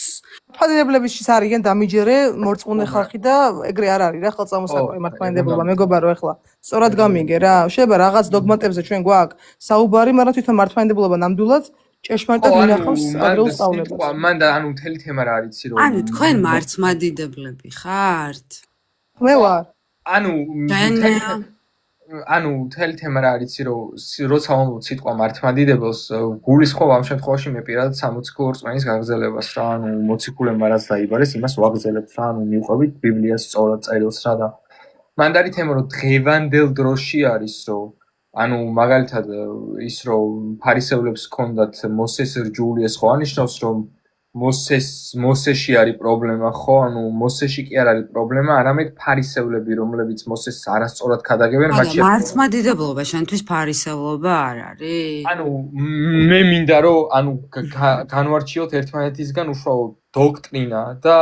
მართლმადიდებლებში არიან დამიჯერე მორწმუნე ხალხი და ეგრე არ არის რა ხელწამოსაკვარი მართლმადიდებლობა. მეგობრებო, ეხლა სწორად გამიგე რა. შეიძლება რაღაც დოგმატებზე ჩვენ გვაქვს საუბარი, მაგრამ თვითონ მართლმადიდებლობა ნამდვილად ჭეშმარიტად ინახავს ადრეულ სწავლებას. მან და ანუ მთელი თემა რა არის რომ ანუ თქვენ მართლმადიდებლები ხართ? მე ვარ. ანუ მთელი თემა რა არის რომ როცა ვამბობ სიტყვა მართლმადიდებელს გულისხმობ ამ შემთხვევაში მე პირადად 60 კილო რწმენის გაგრძელებას რა ანუ მოციქულებმა რაც დაიბარეს იმას ვაგრძელებთ რა ანუ მივყვებით ბიბლიას სწორად წერილს რა და მანდარი თემა რომ დღევანდელ დროში არის რომ ანუ მაგალითად ის რომ ფარისევლებს ჰქონდათ მოსეს რჯული ეს ხო ანიშნავს რომ მოსეში არის პრობლემა ხო ანუ მოსეში კი არ არის პრობლემა არამედ ფარისევლები რომლებიც მოსეს არასწორად ქადაგებენ მათში მართლმადიდებლობა შენთვის ფარისევლობა არ არის ანუ მე მინდა რომ ანუ განვარჩიოთ ერთმანეთისგან უშუალო დოქტრინა და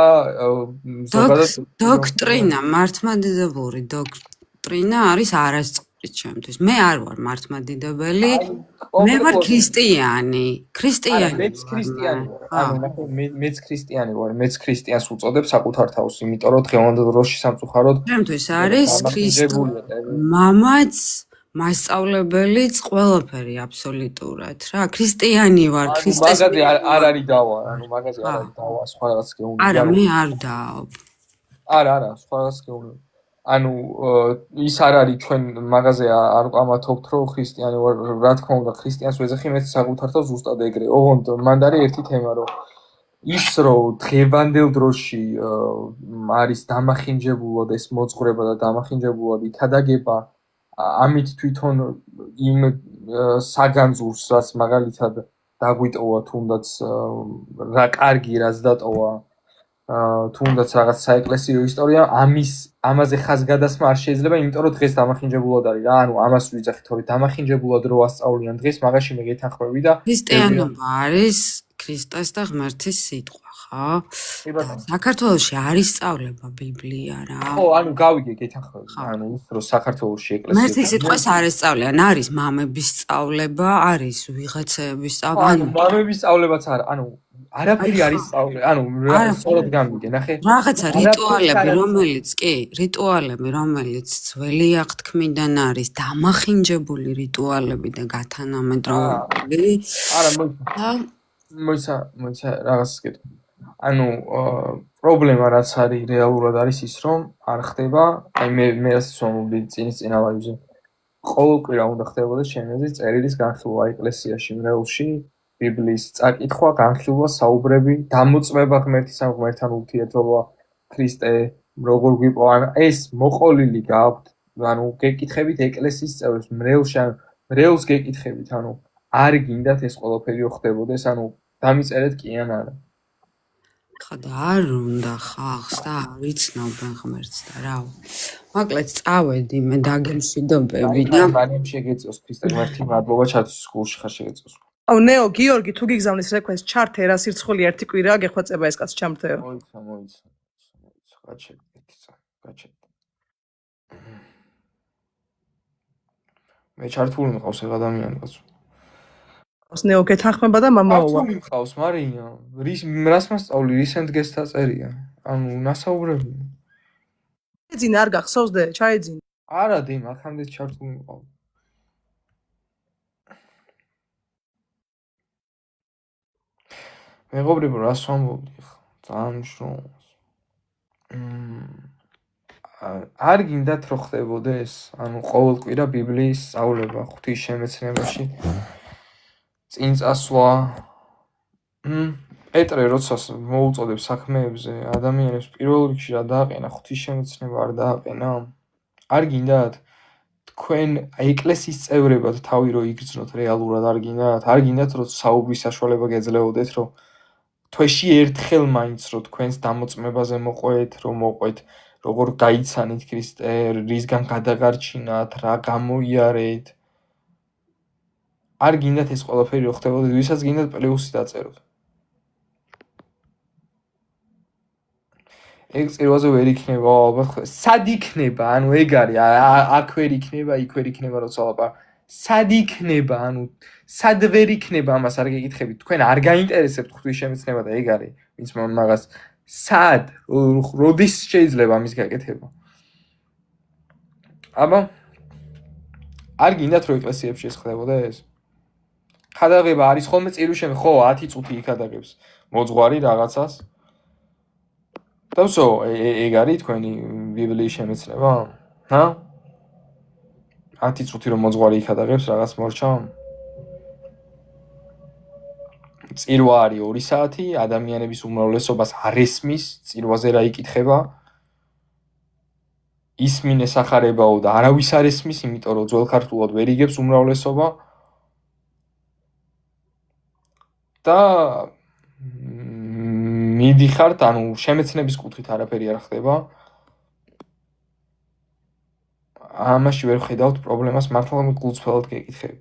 ზოგადად დოქტრინა მართლმადიდებლური დოქტრინა არის არასწორი ჩემთვის მე არ ვარ მართლმადიდებელი მე ვარ ქრისტიანი მეც ქრისტიანი ვარ მეც ქრისტიანს უწოდებ საკუთარ თავს იმიტომ რომ დღევანდელ დროში სამწუხაროდ ჩემთვის არის ქრისტე მამაც მასწავლებელიც ყველაფერი აბსოლუტურად რა ქრისტიანი ვარ ქრისტეს მაგაზე არ არის დავა ანუ მაგაზე არ არის დავა სხვა რაღაც გეუბნები არა მე არ დავ არა სხვა რაღაც გეუბნები ანუ ის არ არის ჩვენ მაგაზე არ ყამათობთ რომ ქრისტიანი ვარ რა თქმა უნდა ქრისტიანს ვეძახი მე საკუთარ თავს ზუსტად ეგრე ოღონდ მანდ არის ერთი თემა რომ ის რომ დღევანდელ დროში არის დამახინჯებულად ეს მოძღვრება და დამახინჯებულად იქადაგება ამით თვითონ იმ საგანძურს რაც მაგალითად დაგვიტოვა თუნდაც რა კარგი რაც დატოვა თუნდაც რაღაც საეკლესიო ისტორია ამაზე ხაზგადასმა არ შეიძლება იმიტომ რომ დღეს დამახინჯებულად არის რა ანუ ამას ვიძახით რომ დამახინჯებულად რო ასწავლიან დღეს მაგაში მე გეთანხმები და ქრისტიანობა არის ქრისტეს და ღმერთის სიტყვა, ხო? კი ბატონო. საქართველოში არ ისწავლება ბიბლია რა. ხო, ანუ გავიგე გეთანხმები. ანუ ის რომ საქართველოში ეკლესია ღმერთის სიტყვას არ ესწავლიან, არის მამების სწავლება, არის ვიღაცების სწავლება, ანუ მამების სწავლებაც არა, ანუ არაფერი არის სწავლება, ანუ სწორად გამიგე, ნახე. რაღაცა რიტუალები, რომელიც ძველი აღთქმიდან არის, დამახინჯებული რიტუალები და გათანამედროვე. არა, მოიცა რაღაცას გეტყვი. ანუ პრობლემა რაც არის რეალურად არის ის რომ არ ხდება, აი მე რასაც ვამბობდი წინა ლაივზე. ყოველკვირა უნდა ხდებოდეს შემეძი წერილის განხილვა ეკლესიაში, მრევლში, ბიბლიის წაკითხვა, განხილვა, საუბრები, დამოწმება ღმერთის ან ღმერთთან ურთიერთობა, ქრისტე, როგორ გვიყვება, ეს მოყოლილი გაქვთ, ანუ გეკითხებით ეკლესიის წევრებს, მრევლს გეკითხებით, ანუ არ გინდათ ეს ყველაფერი ხდებოდეს, ანუ დამიწერეთ კი ან არა. ხა და არ უნდა ხალხს და არ იცნობენ ღმერთს და რა. მოკლედ წავედი მე დაგემშვიდობები და მანამ შეგეწოს ქრისტე ღმერთი მადლობა ჩათვის სკოლში ხარ შეგეწოს. აუ ნეო გიორგი თუ გიგზავნის რეკვესტ ჩართე რა სირცხული ერთი კვირაა გეხვეწება ეს კაც ჩამრთეო. მოიცა. გაჩერდი. მე ჩართული მყავს ეგ ადამიანი კაცო. ნეო გეთანხმება და მამაოვა. ჩართული მყავს მარია. რას მასწავლი, რისენთ გესთა წერია. ანუ ნასაუბრები. ჩაეძინა არ გახსოვს დე, ჩაეძინა. არა დიმ, ახამდე ჩართული მყავს. მეგობრებო, რას ვამბობდი ხა? ძალიან მნიშვნელოვანს. არ გინდათ რომ ხდებოდეს, ანუ ყოველკვირა ბიბლიის სწავლება, ღვთის შემეცნებაში, წინ წასვლა. პეტრე როცა მოუწოდებს საქმეებზე, ადამიანებს პირველ რიგში რა დააყენა, ღვთის შემეცნება არ დააყენა. არ გინდათ თქვენ ეკლესიის წევრებად თავი რო იგრძნოთ რეალურად არ გინდათ? არ გინდათ რომ საუბრის საშუალება გეძლეოდეთ, რომ თვეში ერთხელ მაინც რომ თქვენს დამოწმებაზე მოყვეთ, რომ მოყვეთ, როგორ გაიცანით ქრისტე, რისგან გადაგარჩინათ, რა გამოიარეთ. არ გინდათ ეს ყველაფერი რო ხდებოდეს, ვისაც გინდათ პლუსი დაწეროთ. ეგ წირვაზე ვერ იქნება ალბათ. სად იქნება? ანუ ეგ არის, აქ ვერ იქნება, იქ ვერ იქნება როცა ლაპარაკ. სად იქნება? ანუ სად ვერ იქნება ამას არ გეკითხებით. თქვენ არ გაინტერესებთ ღვთის შემეცნება და ეგ არის, ვინც მაგას სად, როდის შეიძლება ამის გაკეთება? აბა არ გინდათ რომ ეკლესიებში ეს ხდებოდეს? ხადაღება არის ხოლმე წირვიშემ, ხო 10 წუთი იქადაგებს მოძღვარი რაღაცას. და ვსო, ეგ არის თქვენი ბიბლიის შემეცნება? ჰა? 10 წუთი რომ მოძღვარი იქადაგებს რაღაც მორჩა? წირვა არის 2 საათი, ადამიანების უმრავლესობას არ ესმის, წირვაზე რა იკითხება. ისმინეს ახარებაო და არავის არ ესმის, იმიტომ რომ ძველ ქართულად ვერ იგებს უმრავლესობა. და მიდიხართ, ანუ შემეცნების კუთხით არაფერი არ ხდება. ამაში ვერ ხედავთ პრობლემას, მართლა გულწრფელად გეკითხები.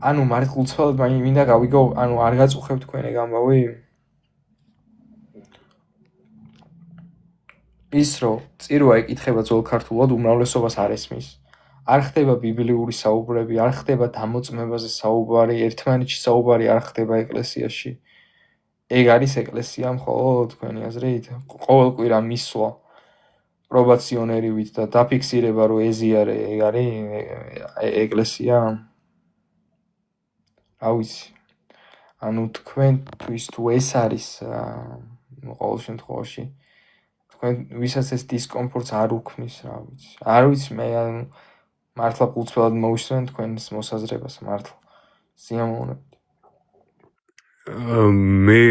ანუ მართლმსწავლად მინდა გავიგო, ანუ არ გაწუხებ თქვენ ეგ ამბავი? ის რომ წირვა ეკითხება ძველ ქართულად უმრავლესობას არ ესმის. არ ხდება ბიბლიური საუბრები, არ ხდება დამოწმებაზე საუბარი, ერთმანეთში საუბარი არ ხდება ეკლესიაში. ეგ არის ეკლესია მხოლოდ თქვენი აზრით? ყოველკვირა მისვლა პრობაციონერივით და დაფიქსირება რომ ეზიარე, ეგ არის ეკლესია? რა ვიცი. ანუ თქვენთვის თუ ეს არის ყოველ შემთხვევაში თქვენ ვისაც ეს დისკომფორტს არ უქმნის, რა ვიცი. არ ვიცი, მე მართლა გულწრფელად მოვისმენ თქვენს მოსაზრებას, მართლა სიამოვნებით. მე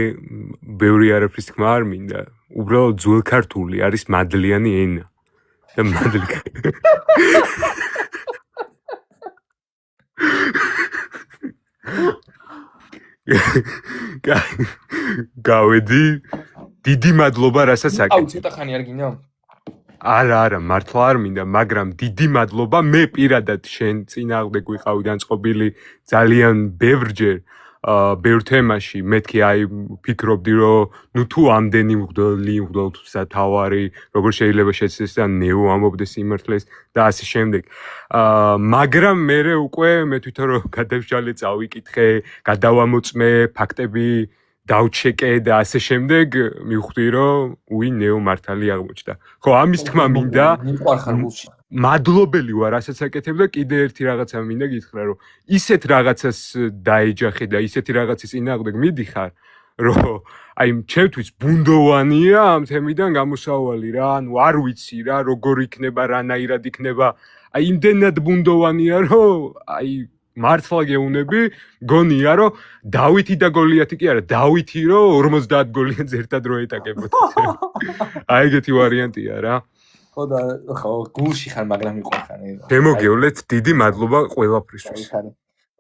ბევრი არაფრის თქმა არ მინდა. უბრალოდ ძველ ქართული არის მადლიანი ენა. და გავედი, დიდი მადლობა რასაც აკეთებ. ცოტა ხანი არ გინდა? არა, მართლა არ მინდა, მაგრამ დიდი მადლობა, მე პირადად შენ წინააღმდეგ ვიყავი განწყობილი ძალიან ბევრჯერ ბევრ თემაში, მეთქი აი ფიქრობდი, რომ ნუ თუ ამდენი მღვდელთვისა თავარი, როგორ შეიძლება შეცდეს და ნეო ამობდეს სიმართლეს და ასე შემდეგ. მაგრამ მე უკვე მე თვითონ რომ გადავშალე, წავიკითხე, გადავამოწმე, ფაქტები დავჩეკე და ასე შემდეგ მივხვდი რომ ნეო მართალი აღმოჩნდა. ხო, ამის თქმა მინდა. მიყვარხარ გულში. მადლობელი ვარ, რასაც აკეთებ და კიდე ერთი რაღაცა მინდა გითხრა, რომ ისეთ რაღაცას დაეჯახე და ისეთი რაღაცის წინააღმდეგ მიდიხარ, რომ აი ჩემთვის ბუნდოვანია ამ თემიდან გამოსავალი რა, ანუ არ ვიცი რა, როგორ იქნება, რანაირად იქნება. აი იმდენად ბუნდოვანია, რომ აი მართლა გეუნები, გონია რომ დავითი და გოლიათი კი არა, დავითი რომ 50 გოლიანს ერთად რო ეტაკებოდეს. აი ეგეთი ვარიანტია რა. ხო და ხო გულში ხარ, მაგრამ მიყვარხარ. შემოგევლეთ, დიდი მადლობა ყველაფრისთვის.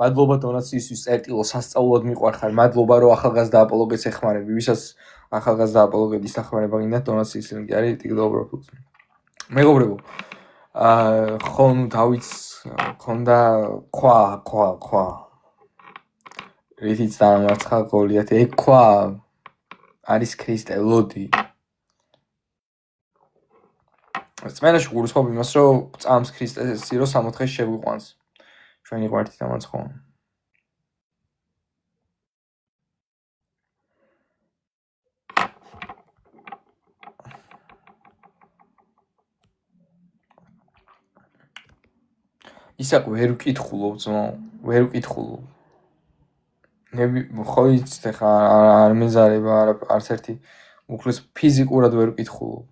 მადლობა დონაციისთვის, წერტილო სასწაულად მიყვარხარ. მადლობა რომ ახალგაზრდა აპოლოგეტს ეხმარები. ვისაც ახალგაზრდა აპოლოგეტის დახმარება გინდა, დონაციის ლინკი არის TikTok-ზე. მეგობრებო, ხო ნუ დავითს ქონდა ქვა. რითიც დაამარცხა გოლიათი. ეგ ქვა არის ქრისტე, ლოდი. წმენაში გულისხმობ იმას, რომ წამს ქრისტეს სირო 60 შეგვიყვანს. ჩვენი ღვართით ამაც ხო. ისაკ ვერ ვკითხულობ ძმაო, ვერ ვკითხულობ. ხო იცით ხა არ მეზარება არც ერთი უხლის ფიზიკურად ვერ ვკითხულობ.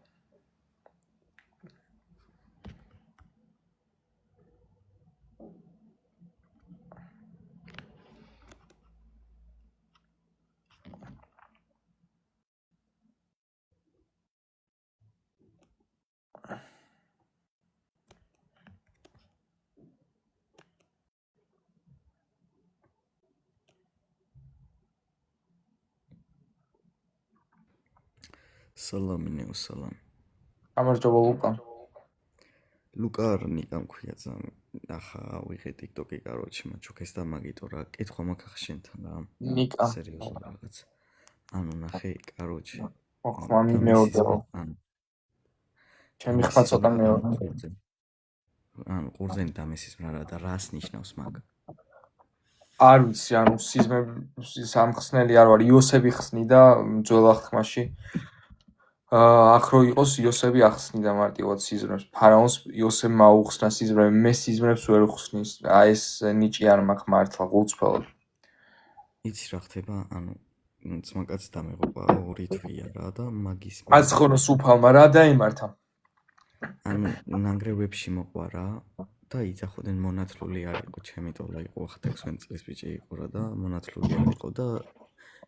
სალამინეო სალამ. გამარჯობა ლუკა. ლუკა არ ნიკამ ქვია ძამ. ახლა ვიღე TikTok-ი კაროჩი, მაჩუქეს და მაგიტო რა. კითხვა მაქვს შენთან რა. ნიკა. სერიოზულად რაღაც. ანუ ნახე კაროჩი. ოხ, მამი მეოდეო. ჩემი ხმა ცოტა მეოდე. ანუ ყურძენი დამესის მრარა და რას ნიშნავს მაგ? არ ვიცი, ანუ სამხსნელი არ ვარ, იოსები ხსნი და ძველ აღთქმაში. აქ რო იყოს იოსები ახსნიდა მარტივად სიზმრებს. ფარაონს იოსებმა აუხსნა სიზმრები, მე სიზმრებს ვერ ვხსნის. აი ეს ნიჭი არ მაქვს მართლა გულწრფელად. იცი რა ხდება? ანუ ძმაკაც დამეღობა ორი თვია რა და მაგის აცხონოს უფალმა რა დაიმართა. ანუ ნანგრევებში მოყვა რა და იძახოდნენ მონათლული არ იყო, ჩემი ტოლა იყო, ახლა 16 წლის ბიჭი იყო რა და მონათლული არ იყო და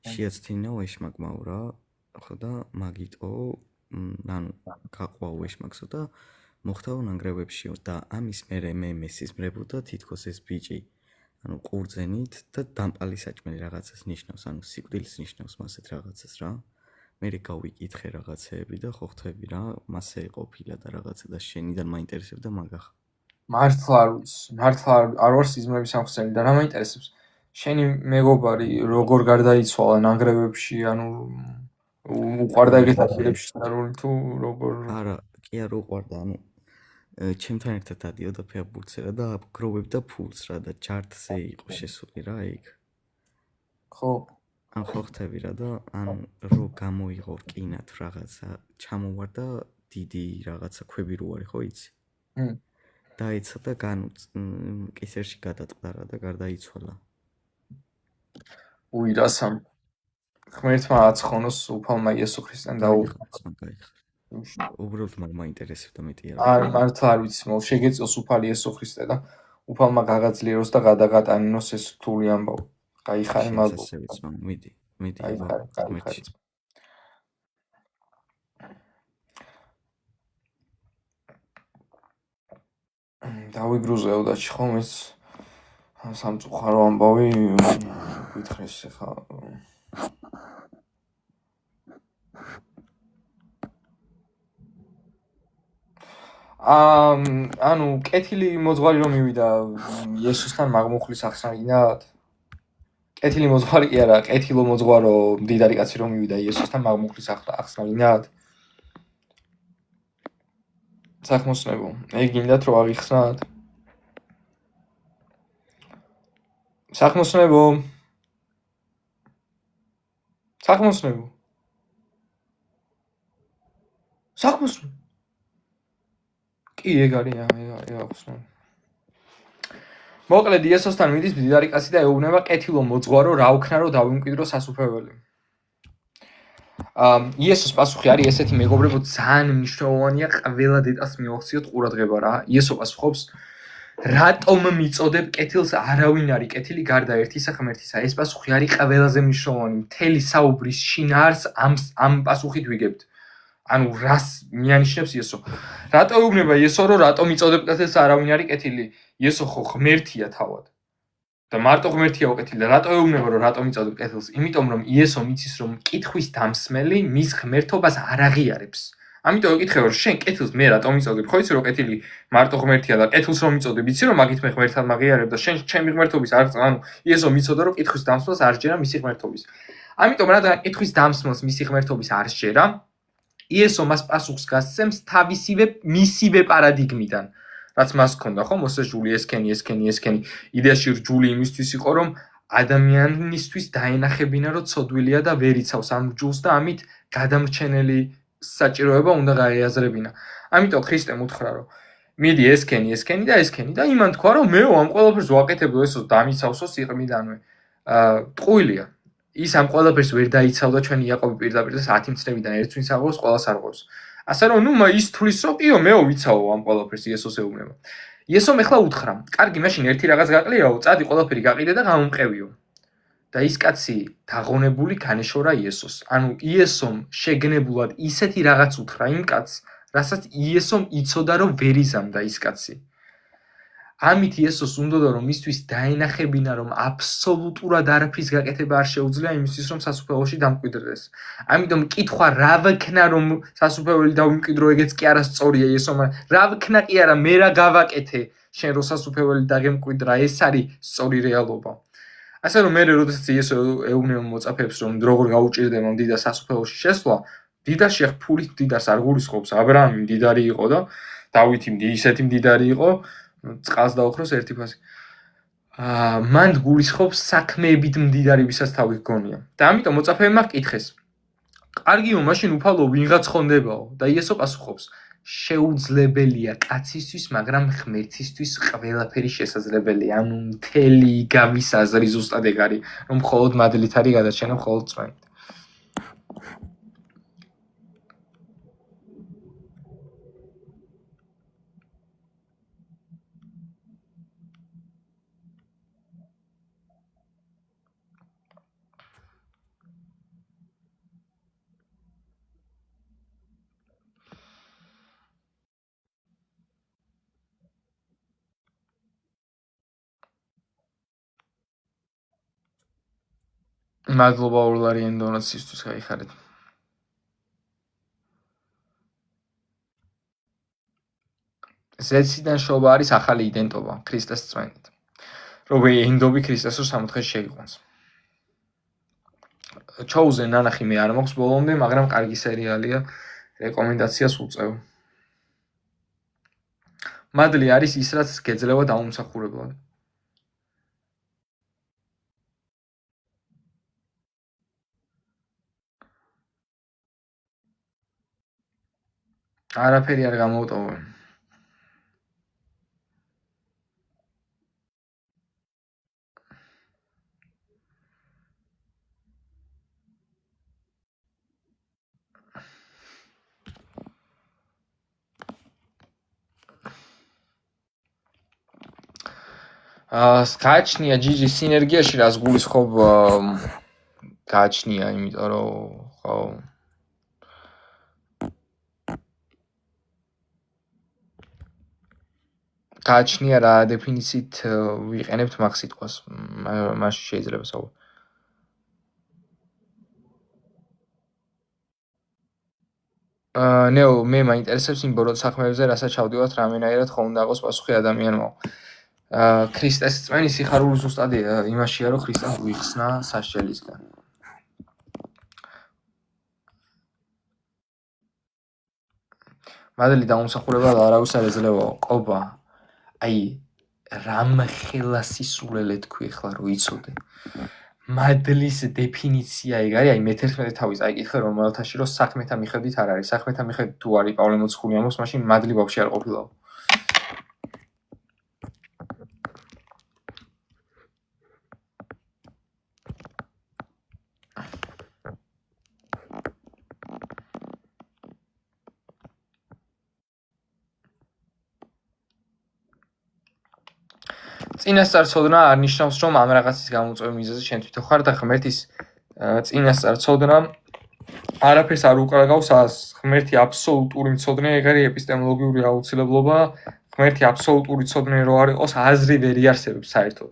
შეაცდინა ეშმაკმაო რა. ხო და მაგიტო ანუ გაყვა ეშმაკსო და მოხდა ნანგრევებშიო და ამის მერე მე მესიზმრებოდა თითქოს ეს ბიჭი ანუ ყურძენით და დამპალი საჭმელი რაღაცას ნიშნავს, ანუ სიკვდილს ნიშნავს მასეთ რაღაცას რა. მე გავიკითხე რაღაცეები და ხო ხვდები რა, მასე ყოფილა და რაღაცა და შენიდან მაინტერესებდა მაგახ. მართლა არ ვიცი, მართლა არ ვარ სიზმრების სამხსნელი და რა მაინტერესებს? შენი მეგობარი როგორ გარდაიცვალა ნანგრევებში, ანუ უყვარდა ეგეთ ადგილებში სარული თუ როგორ? არა, კი არ უყვარდა, ანუ ჩემთან ერთად დადიოდა ფეხბურთზე და გროვებდა ფულს რა და ჩარტზე იყო შესული რა იქ. ხო. ან ხო ხვდები რა და ან რო გამოიღო რკინათ რაღაცა ჩამოვარდა დიდი რაღაცა ქვები რო არის ხო იცი? დაეცა და კისერში გადატყდა რა და გარდაიცვალა. უი რასამ ღმერთმა აცხონოს უფალმა იესო ქრისტემ დაუხმო. უბრალოდ მაგ მაინტერესებდა მეტი არა. არ მართლა არ ვიცი, მოლ შეგეწოს უფალი იესო ქრისტე და უფალმა გაგაძლიეროს და გადაგატანინოს ეს რთული ამბავი. გაიხარე მადლობა. მიდი. გაიხარე. დავიგრუზეო და ხომ ეს სამწუხარო ამბავი გითხრეს ხა ანუ კეთილი მოძღვარი რომ მივიდა იესოსთან მაგმუხლის ახსნაგინად? კეთილი მოძღვარი კი არა, კეთილო მოძღვარო მდიდარი კაცი რომ მივიდა იესოსთან მაგმუხლის ახსნაგინად? საქმოსნებო, ეგ გინდათ რომ აღიხსნათ? საქმოსნებო. საქმოსნებო. საქმოსნებო. კი, ეგ არის, ეგ ახსნა. მოკლედ იესოსთან მიდის მდიდარი კაცი და ეუბნება კეთილო მოძღვარო, რა ვქნა რომ დავიმკვიდრო სასუფეველი. იესოს პასუხი არის ესეთი, მეგობრებო, ძალიან მნიშვნელოვანია ყველა დეტალს მივახციოთ ყურადღება რა. იესო პასუხობს, რატომ მიწოდებ კეთილს? არავინ არის კეთილი გარდა ერთისა ღმერთისა. ეს პასუხი არის ყველაზე მნიშვნელოვანი. მთელი საუბრის შინაარს ამ პასუხით ვიგებთ. ანუ რას მიანიშნებს იესო? რატო ეუბნება იესო რომ რატომ მიწოდებ კეთილს? არავინ არის კეთილი. იესო ხო ღმერთია თავად. და მარტო ღმერთია უკეთილი და რატო ეუბნება რომ რატომ მიწოდებ კეთილს? იმიტომ რომ იესო მიცის რომ კითხვის დამსმელი მის ღმერთობას არ აღიარებს. ამიტომ ეკითხება რომ შენ კეთილს მე რატომ მიწოდებ? ხო იცი რომ კეთილი მარტო ღმერთია და კეთილს რომ მიწოდებ, იცი რომ მაგით მე ღმერთად მაგიარებ და შენ ჩემი ღმერთობის არ ანუ იესო მიცოდა რომ კითხვის დამსმელს არ სჯერა მისი ღმერთობის. ამიტომ რადგან კითხვის დამსმელს მისი ღმერთობის არ სჯერა, იესო მას პასუხს გასცემს თავისივე მისივე პარადიგმიდან. რაც მას ჰქონდა, ხო? მოსაჯული ესქენი. იდეაში რჯული იმისთვის იყო, რომ ადამიანისთვის დაენახებინა, რომ ცოდვილია და ვერ იცავს ამ რჯულს და ამით გადამრჩენელი საჭიროება უნდა გაეაზრებინა. ამიტომ ქრისტემ უთხრა, რომ მიდი ესქენი და იმან თქვა, რომ მეო ამ ყველაფერს ვაკეთებო, ესოს დამიცავსო სიყრმიდანვე. ტყუილია. ის ამ ყველაფერს ვერ დაიცავდა ჩვენი იაკობი პირდაპირ და 10 მცნებიდან ერთ ვინც აღოს, ყველას არ ღვევს. ასე რომ, ის თulis რომ კიო, მეო ვიცავო ამ ყველაფერს იესოს ეუბნება. იესომ ეხლა უთხრა, კარგი, მაშინ ერთი რაღაც გაყლიაო, წადი ყველაფერი გაყიდე და გამომყევიო. და ის კაცი დაღონებული განეშორა იესოს. ანუ იესომ შეგნებულად ისეთი რაღაც უთხრა იმ კაცს, რასაც იესომ იცოდა რომ ვერ იზამდა ის კაცი. ამით იესოს უნდოდა რომ მისთვის დაენახებინა რომ აბსოლუტურად არაფრის გაკეთება არ შეუძლია იმისთვის რომ სასუფეველში დამკვიდრდეს. ამიტომ კითხვა რა ვქნა რომ სასუფეველი დავიმკვიდრო, ეგეც კი არა სწორია იესომ. რა ვქნა კი არა, მე რა გავაკეთე შენ რომ სასუფეველი დაგემკვიდრა, ეს არის სწორი რეალობა. ასე რომ მე როდესაც იესო ეუბნება მოწაფეებს რომ როგორ გაუჭირდება მდიდარ სასუფეველში შესვლა, მდიდარში ახ ფულით მდიდარს არ გულისხმობს. აბრაამი მდიდარი იყო და დავითი ისეთი მდიდარი იყო, წყალს დაუხროს ერთი ფასი. მან გულისხმობს საქმეებით მდიდარებისაც თავი გგონია. და ამიტომ მოწაფეებმა კითხეს, კარგიო, მაშინ უფალო ვინღაც ხონდებაო? და იესო პასუხობს, შეუძლებელია კაცისთვის, მაგრამ ღმერთისთვის ყველაფერი შესაძლებელია. ანუ მთელი გავის აზრი ზუსტად ეგ არის, რომ მხოლოდ მადლით არის გადარჩენა, მხოლოდ წვენით. მადლობა ორლარიან დონაციისთვის, გაიხარეთ. ზეციდან შობა არის ახალი იდენტობა ქრისტეს წვენით. რომ ეინდობი ქრისტეს რომ სამოთხეში შეიყვანს. Chosen ნანახი მე არ მაქვს ბოლომდე, მაგრამ კარგი სერიალია, რეკომენდაციას უწევ. მადლი არის ის, რაც გეძლევა დაუმსახურებლად. არაფერი არ გამოვტოვე. გააჩნია ჯიჯი სინერგიაში რას გულისხმობ გააჩნია, იმიტომ რომ ხო გააჩნია რა დეფინიციით ვიყენებთ მაგ სიტყვას. მაშინ შეიძლება საუბარი. ნეო, მე მაინტერესებს იმ ბოროტ საქმეებზე, რასაც ჩავდივართ, რამენაირად ხო უნდა იყოს პასუხი ადამიანმა. ქრისტეს წმენის სიხარული ზუსტად იმაშია, რომ ქრისტეს გვიხსნა სასჯელისგან. მადლი დაუმსახურებად არავის არ ეძლევაო, ყობა. აი, რამ ხელასისულელე თქვი ახლა რო იცოდე. მადლის დეფინიცია ეგ არის, აი მე-11 თავის აიკითხე რომელთაში რომ საქმეთა მიხედვით არ არის. საქმეთა მიხედვით თუ არის პავლე მოციქული ამბობს, მაშინ მადლი ვაფშე არ ყოფილაო. წინასწარ ცოდნა არ ნიშნავს, რომ ამ რაღაცის გამოწვევის მიზეზი შენ თვითონ ხარ და ღმერთის წინასწარ ცოდნა არაფერს არ უკრაგავს ას. ღმერთი აბსოლუტური მცოდნე, ეგ არის ეპისტემოლოგიური აუცილებლობა. ღმერთი აბსოლუტური ცოდნე რო არ იყოს, აზრი ვერ იარსებებს საერთოდ.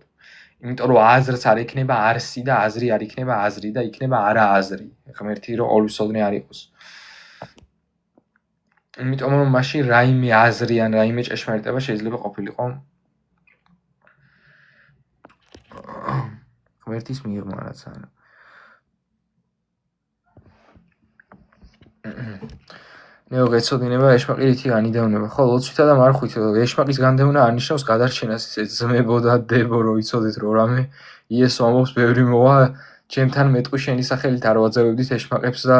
იმიტომ რომ აზრს არ იქნება არსი და აზრი არ იქნება აზრი და იქნება არააზრი. ღმერთი რო ყოვლისმცოდნე არ იყოს. იმიტომ რომ მაშინ რაიმე აზრი ან რაიმე ჭეშმარიტება შეიძლება ყოფილიყო ღმერთის მიღმა რაც არის. ნეო გეცოდინება ეშმაკი რითი განიდევნება. ხო, ლოცვითა და მარხვით ეშმაკის განდევნა არ ნიშნავს გადარჩენას, ისე ძმებო და დებო რო იცოდეთ რომ რამე იესო ამბობს ბევრი მოვა ჩემთან მეტყვი შენი სახელით არ ვაძევებდით ეშმაკებს და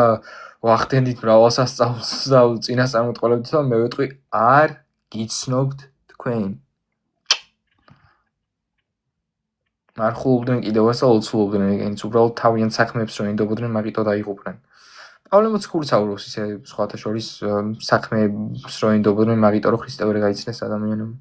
ვახდენდით მრავალსასწაულს და წინასწარმეტყველებდით და მე ვეტყვი არ გიცნობთ თქვენ. მარხულობდნენ კიდევაც და ლოცულობდნენ ეგენიც უბრალოდ თავიანთ საქმეებს რო ენდობოდნენ მაგიტო დაიღუპნენ. პავლე მოციქულიც აურობს ისე სხვათა შორის საქმეებს რო ენდობოდნენ მაგიტო რომ ქრისტე ვერ გაიცნეს ადამიანებმა.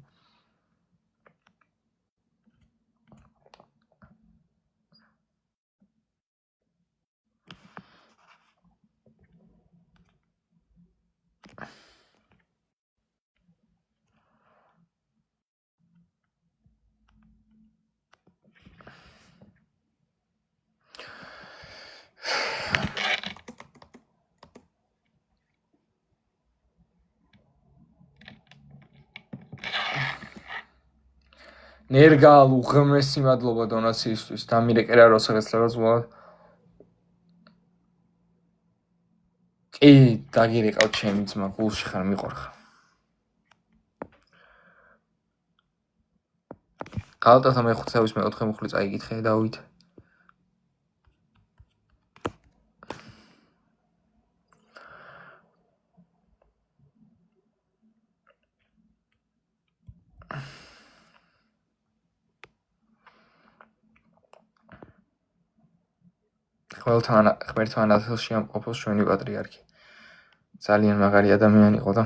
ნერგალ უღმესი მადლობა დონაციისთვის. დამირეკერა როცა გეცლებას ვუალად. კი, დაგირეკავ ჩემი ძმა, გულში ხარ მიყორხა. გალატათა მე-5-ების მე-4 მუხლი წაიკითხე დავით. ყველთან ღმერთთან ათელში ამყოფოს ჩვენი პატრიარქი. ძალიან მაგარი ადამიანი იყო და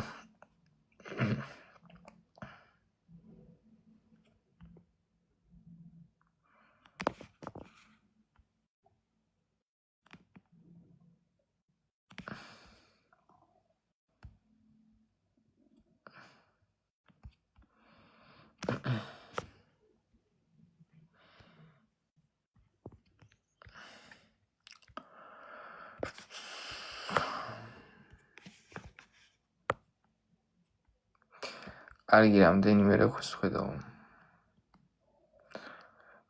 კარგი რამდენიმე რეკვესტს ხედავ.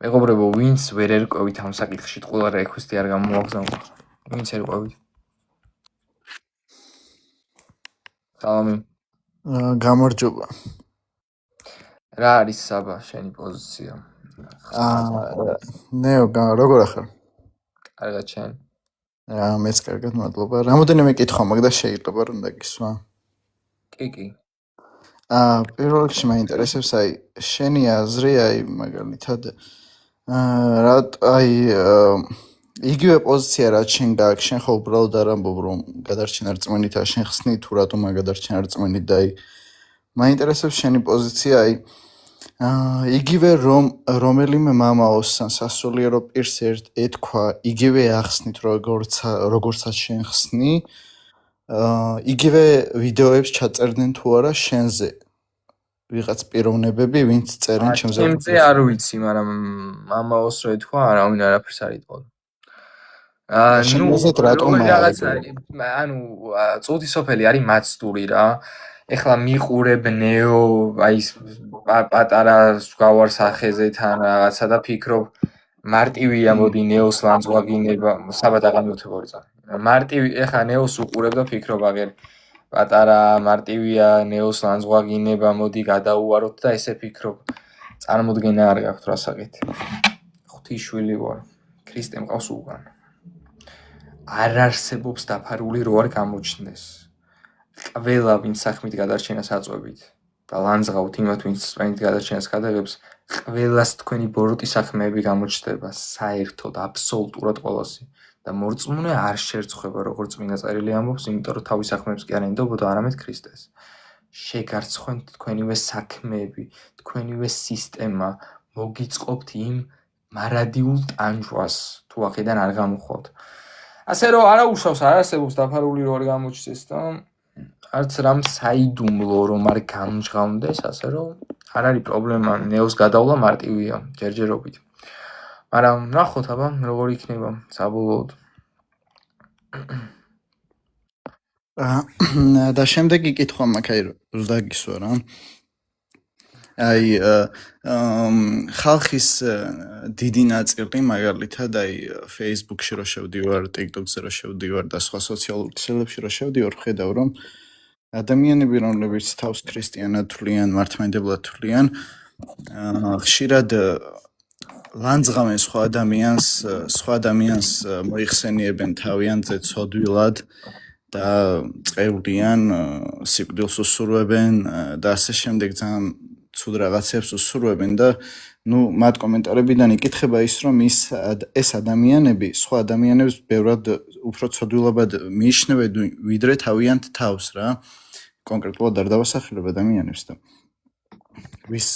მეგობრებო, ვინც ვერ ერკვევით ამ საკითხში, ყველა რეკვესტი არ გამოვაგზავნოთ. ვინც ერკვევით? სალამი. გამარჯობა. რა არის საბა შენი პოზიცია? ნეო, როგორ ახარ? კარგად შენ? მეც კარგად, მადლობა. რამოდენიმე კითხვა მაქვს და შეიძლება რომ დაგისვა. კი. პირველ რიგში მაინტერესებს აი შენი აზრი აი მაგალითად იგივე პოზიცია რაც შენ გააქვს, შენ ხო უბრალოდ არ ამბობ რომ გადარჩენა რწმენითა შენ ხსნი თუ რატომ გადარჩენა რწმენით და აი მაინტერესებს შენი პოზიცია აი იგივე რომელიმე მამაოს ან სასულიერო პირს ეთქვა იგივე ახსნით როგორცაც შენ ხსნი იგივე ვიდეოებს ჩაწერდნენ თუ არა შენზე ვიღაც პიროვნებები ვინც წერენ ჩემზე ჩემზე არ ვიცი, მაგრამ მამაოს რო ეთქვა არავინ არაფერს არ იტყოდა. შენგაზეთ რატომ რაღაცა ანუ წუთი სოფელი არის მაცდური რა. ეხლა მიყურებნეო აი ეს პატარა გავარ სახეზე თან რაღაცა და ფიქრობ მარტივია მოდი ნეოს ლანძღვაგინება საბად აღამიუთებორი წა. მარტივი ეხლა ნეოს უყურებ და ფიქრობ აღერ პატარა მარტივია ნეოს ლანძღვაგინება მოდი გადაუვაროთ და ესე ფიქრობ წარმოდგენა არ გაქვთ რასაკეთე. ღვთისშვილი ვარ. ქრისტე მყავს უკან. არ არსებობს დაფარული რო არ გამოჩნდეს. ყველა ვინც საქმით გადარჩენას აწვევით და ლანძღავთ იმათ ვინც სპენით გადარჩენას გადაღებს ყველას თქვენი ბოროტი საქმეები გამოჩნდება საერთოდ აბსოლუტურად ყველასი და მორწმუნე არ შერწხვება როგორც წმინდა წერილი ამბობს იმიტომ რომ თავის საქმეებს კი არ ენდობოდა არამედ ქრისტეს შეგარცხვენ თქვენივე საქმეები თქვენივე სისტემა მოგიწყობთ იმ მარადიულ ტანჯვას თუ აქედან არ გამოხვალთ ასე რომ არა უშავს არ არსებობს დაფარული რო არ გამოჩნდეს და არც რამ საიდუმლო რომ არ გამჟღავნდეს ასე რომ არ არის პრობლემა ნეოს გადავლა მარტივია ჯერჯერობით მაგრამ ნახოთ აბა როგორ იქნება საბოლოოდ და შემდეგი კითხვა მაქვს აი ზუსტაგისვა რა აი ხალხის დიდი ნაწილი მაგალითად აი Facebook-ში რო შევდივარ, TikTok-ზე რო შევდივარ და სხვა სოციალურ ქსელებში რო შევდივარ, ხედავ რომ ადამიანები რომლებიც თავს ქრისტიანად თვლიან, მართლმადიდებლად თვლიან, ხშირად ლანძღავენ სხვა ადამიანს მოიხსენიებენ თავიანთზე ცოდვილად და წევლიან, სიკვდილს უსურვებენ და ასე შემდეგ ძალიან ცუდ რაღაცებს უსურვებენ და ნუ მათ კომენტარებიდან იკითხება ის რომ ეს ადამიანები სხვა ადამიანებს ბევრად უფრო ცოდვილად მიიჩნევენ ვიდრე თავიანთ თავს რა კონკრეტულად არ დავასახელებ ადამიანებს და ვის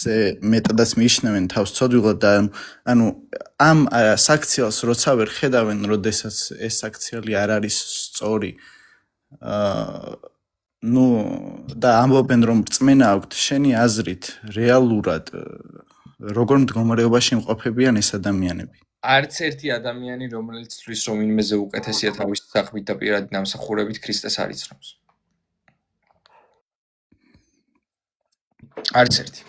მეტადაც მიიჩნევენ თავს ცოდვილად და ანუ ამ საქციელს როცა ვერ ხედავენ როდესაც ეს საქციელი არ არის სწორი ну და ამბობენ რომ რწმენა აქვთ შენი აზრით რეალურად როგორ მდგომარეობაში იმყოფებიან ეს ადამიანები არც ერთი ადამიანი რომელიც თვლის რომ ვინმეზე უკეთესია თავის საქმით და პირადი დამსახურებით ქრისტეს არ იცნობს არც ერთი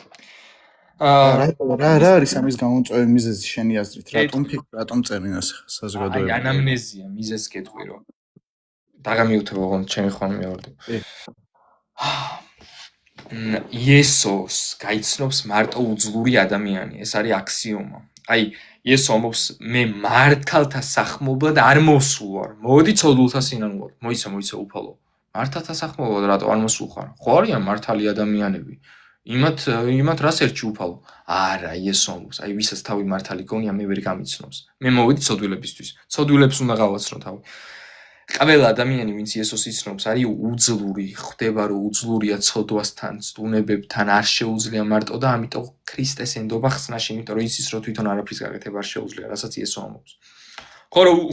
რა არის ამის გამოწვევის მიზეზი შენი აზრით რატომ წერენ საზოგადოებაში აი ანამნეზია მიზეზს კეთყვი რომ დაგამიუთებო გონ ჩემი ხომ მეორდე იესოს გაიცნობს მარტო უძლური ადამიანი ეს არის აქსიომა აი იესო ამბობს მე მართალთა სახმობლად არ მოსულვარ მოდი ცოდულთა სინანულად მოიცა უფალო მართალთა სახმობლად რატო არ მოსულ ხარ ხო არიან მართალი ადამიანები იმათ რას ერჩი უფალო არა იესო ამბობს აი ვისაც თავი მართალი გონია მე ვერ გამიცნობს მე მოვედი ცოდვილებისთვის ცოდვილებს უნდა გავაცნო თავი ყველა ადამიანი ვინც იესოს იცნობს არის უძლური ხდება რომ უძლურია ცოდვასთან სტუნებებთან არ შეუძლია მარტო და ამიტომ ქრისტეს ენდობა ხსნაში იმიტომ რომ იცის რომ თვითონ არაფრის გაკეთება არ შეუძლია რასაც იესო ამბობს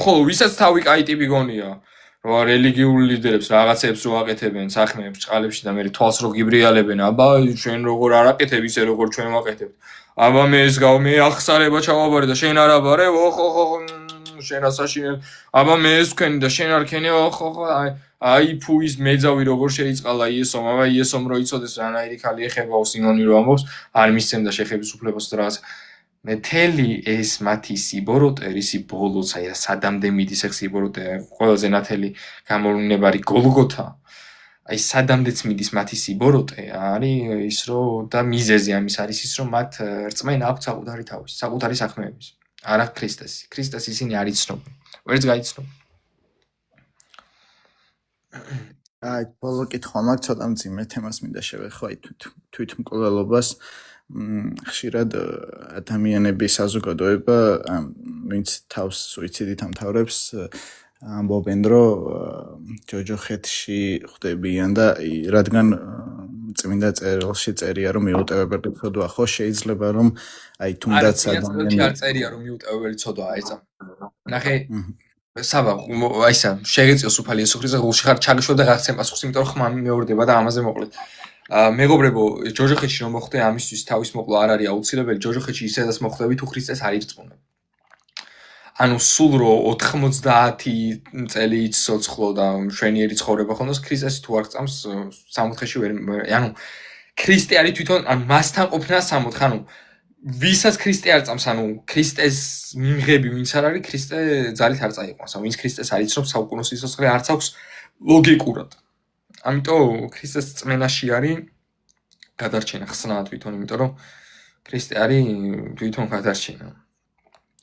ხო ვისაც თავი კაი ტიპი გონია რომ რელიგიურ ლიდერებს რაღაცებს რო აკეთებენ საქმეებს ჭყალებში და მე თვალს რო გიბრიალებენ აბა ჩვენ როგორ არ აკეთებ ისე როგორ ჩვენ ვაკეთებთ აბა მე ეს მე ახსარება ჩავაბარე და შენ არ აბარე ხო შენ ასაშინებ აბა მე ეს ვქენი და შენ არ ქენი ხო აი ფუის მეძავი როგორ შეიწყალა იესომ აბა იესომ რო იცოდეს რანაირი ხალი ეხებაო სინონი რო ამბობს არ მისცემდა შეხების უფლებას და რაღაც მთელი ეს მათი სიბოროტე რისი ბოლოც აი სადამდე მიდის ეს სიბოროტე ყველაზე ნათელი გამოვლინებარი გოლგოთა აი სადამდეც მიდის მათი სიბოროტე არის ის რომ და მიზეზი ამის არის ის რომ მათ რწმენა აქვთ საკუთარი თავის საკუთარი საქმეების არა ქრისტეს ისინი არ იცნობენ ვერც გაიცნობენ აი ბოლო კითხვა მაქვს ცოტა მძიმე თემას მინდა შევეხო აი თვითმკვლელობას ხშირად ადამიანები საზოგადოება ვინც თავს სუიციდით ამთავრებს ამბობენ რომ ჯოჯოხეთში ხვდებიან და რადგან წმინდა წერილში წერია რომ მიუტევებელი ცოდვა ხო შეიძლება რომ აი თუნდაც ადამიანი არ წერია რომ მიუტევებელი ცოდვა ეცა ნახე საბა აი სა შეგეწიოს უფალი იესო ქრისტე გულში ხარ ჩაგეშვა და გახცენ პასუხს იმიტომ რომ ხმა მეორდება და ამაზე მოყლეთ მეგობრებო ჯოჯოხეთში რომ მოხდე ამისთვის თავის მოყლა არ არის აუცილებელი ჯოჯოხეთში ისედაც მოხდები თუ ქრისტეს არ ირწმუნებ ანუ სულ რო 90 წელი იცოცხლო და მშვენიერი ცხოვრება ხონდეს ქრისტეს თუ არ გწამს 60-ში ვერ ანუ ქრისტე არის თვითონ ანუ მასთან ყოფნა 60 ანუ ვისაც ქრისტე არ წამს ანუ ქრისტეს მიმღები ვინც არ არის ქრისტე ძალით არ წაიყვანს ანუ ვინც ქრისტეს არ იცნობს საუკუნო სიცოცხლე არც აქვს ლოგიკურად ამიტომ ქრისტეს წმენაში არის გადარჩენა ხსნა თვითონ იმიტომ რომ ქრისტე არის თვითონ გადარჩენა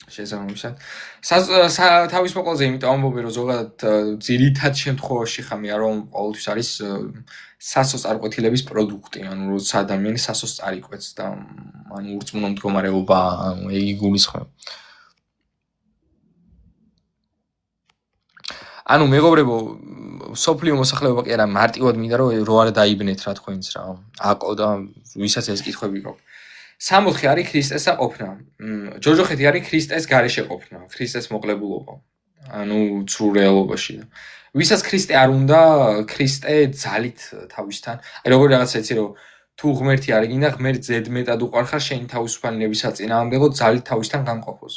შესაბამისად თავის მოყოლზე იმიტომ ამბობენ რომ ზოგადად ძირითად შემთხვევაში ხამია რომ ყოველთვის არის სასოს წარკვეთილების პროდუქტი ანუ როცა ადამიანი სასოს წარიკვეთს და ანუ ურწმუნო მდგომარეობა ანუ იგი გულისხმობს ანუ მეგობრებო სოფლიო მოსახლეობა კი არა მარტივად მინდა რომ რო არ დაიბნეთ რა თქვენც რა აკო და ვისაც ეს კითხვები გაქვს 60 არის ქრისტესა ყოფნა. ჯოჯოხეთი არის ქრისტეს გარეშე ყოფნა, ქრისტეს მოყლებულობა. ანუ ცრუ რეალობაში. ვისაც ქრისტე არ უნდა, ქრისტე ძალით თავისთან. აი როგორი რაღაცა იცი რომ თუ ღმერთი არ გინდა, ღმერთს ზედმეტად უყარხარ შენი თავისუფალების საწინააღმდეგო ძალით თავისთან განყოფოს.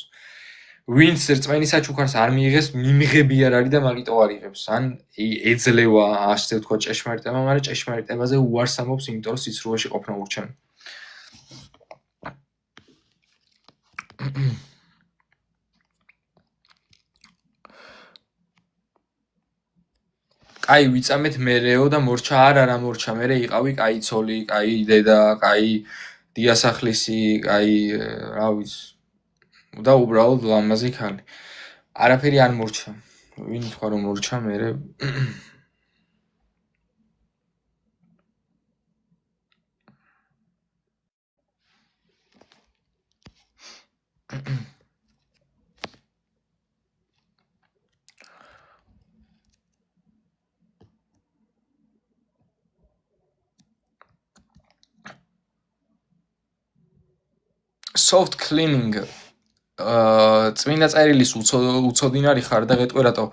ვინც რწმენის საჩუქარს არ მიიღეს, მიმღები არ არის და მაგიტო არ იღებს. ან ეძლევა ასე ვთქვა ჭეშმარიტება, მაგრამ ჭეშმარიტებაზე უარს ამბობს, იმიტომ რომ სიცრუეში ყოფნა ურჩევი. კაი ვიწამეთ მერეო და მორჩა არა მორჩა მერე იყავი კაი ცოლი, კაი დედა, კაი დიასახლისი, კაი რა ვიცი და უბრალოდ ლამაზი ქალი. არაფერი არ მორჩა. ვინ თქვა რომ მორჩა მერე soft cleaning წმინდა წერილის უცოდინარი ხარ და გეტყვი რატო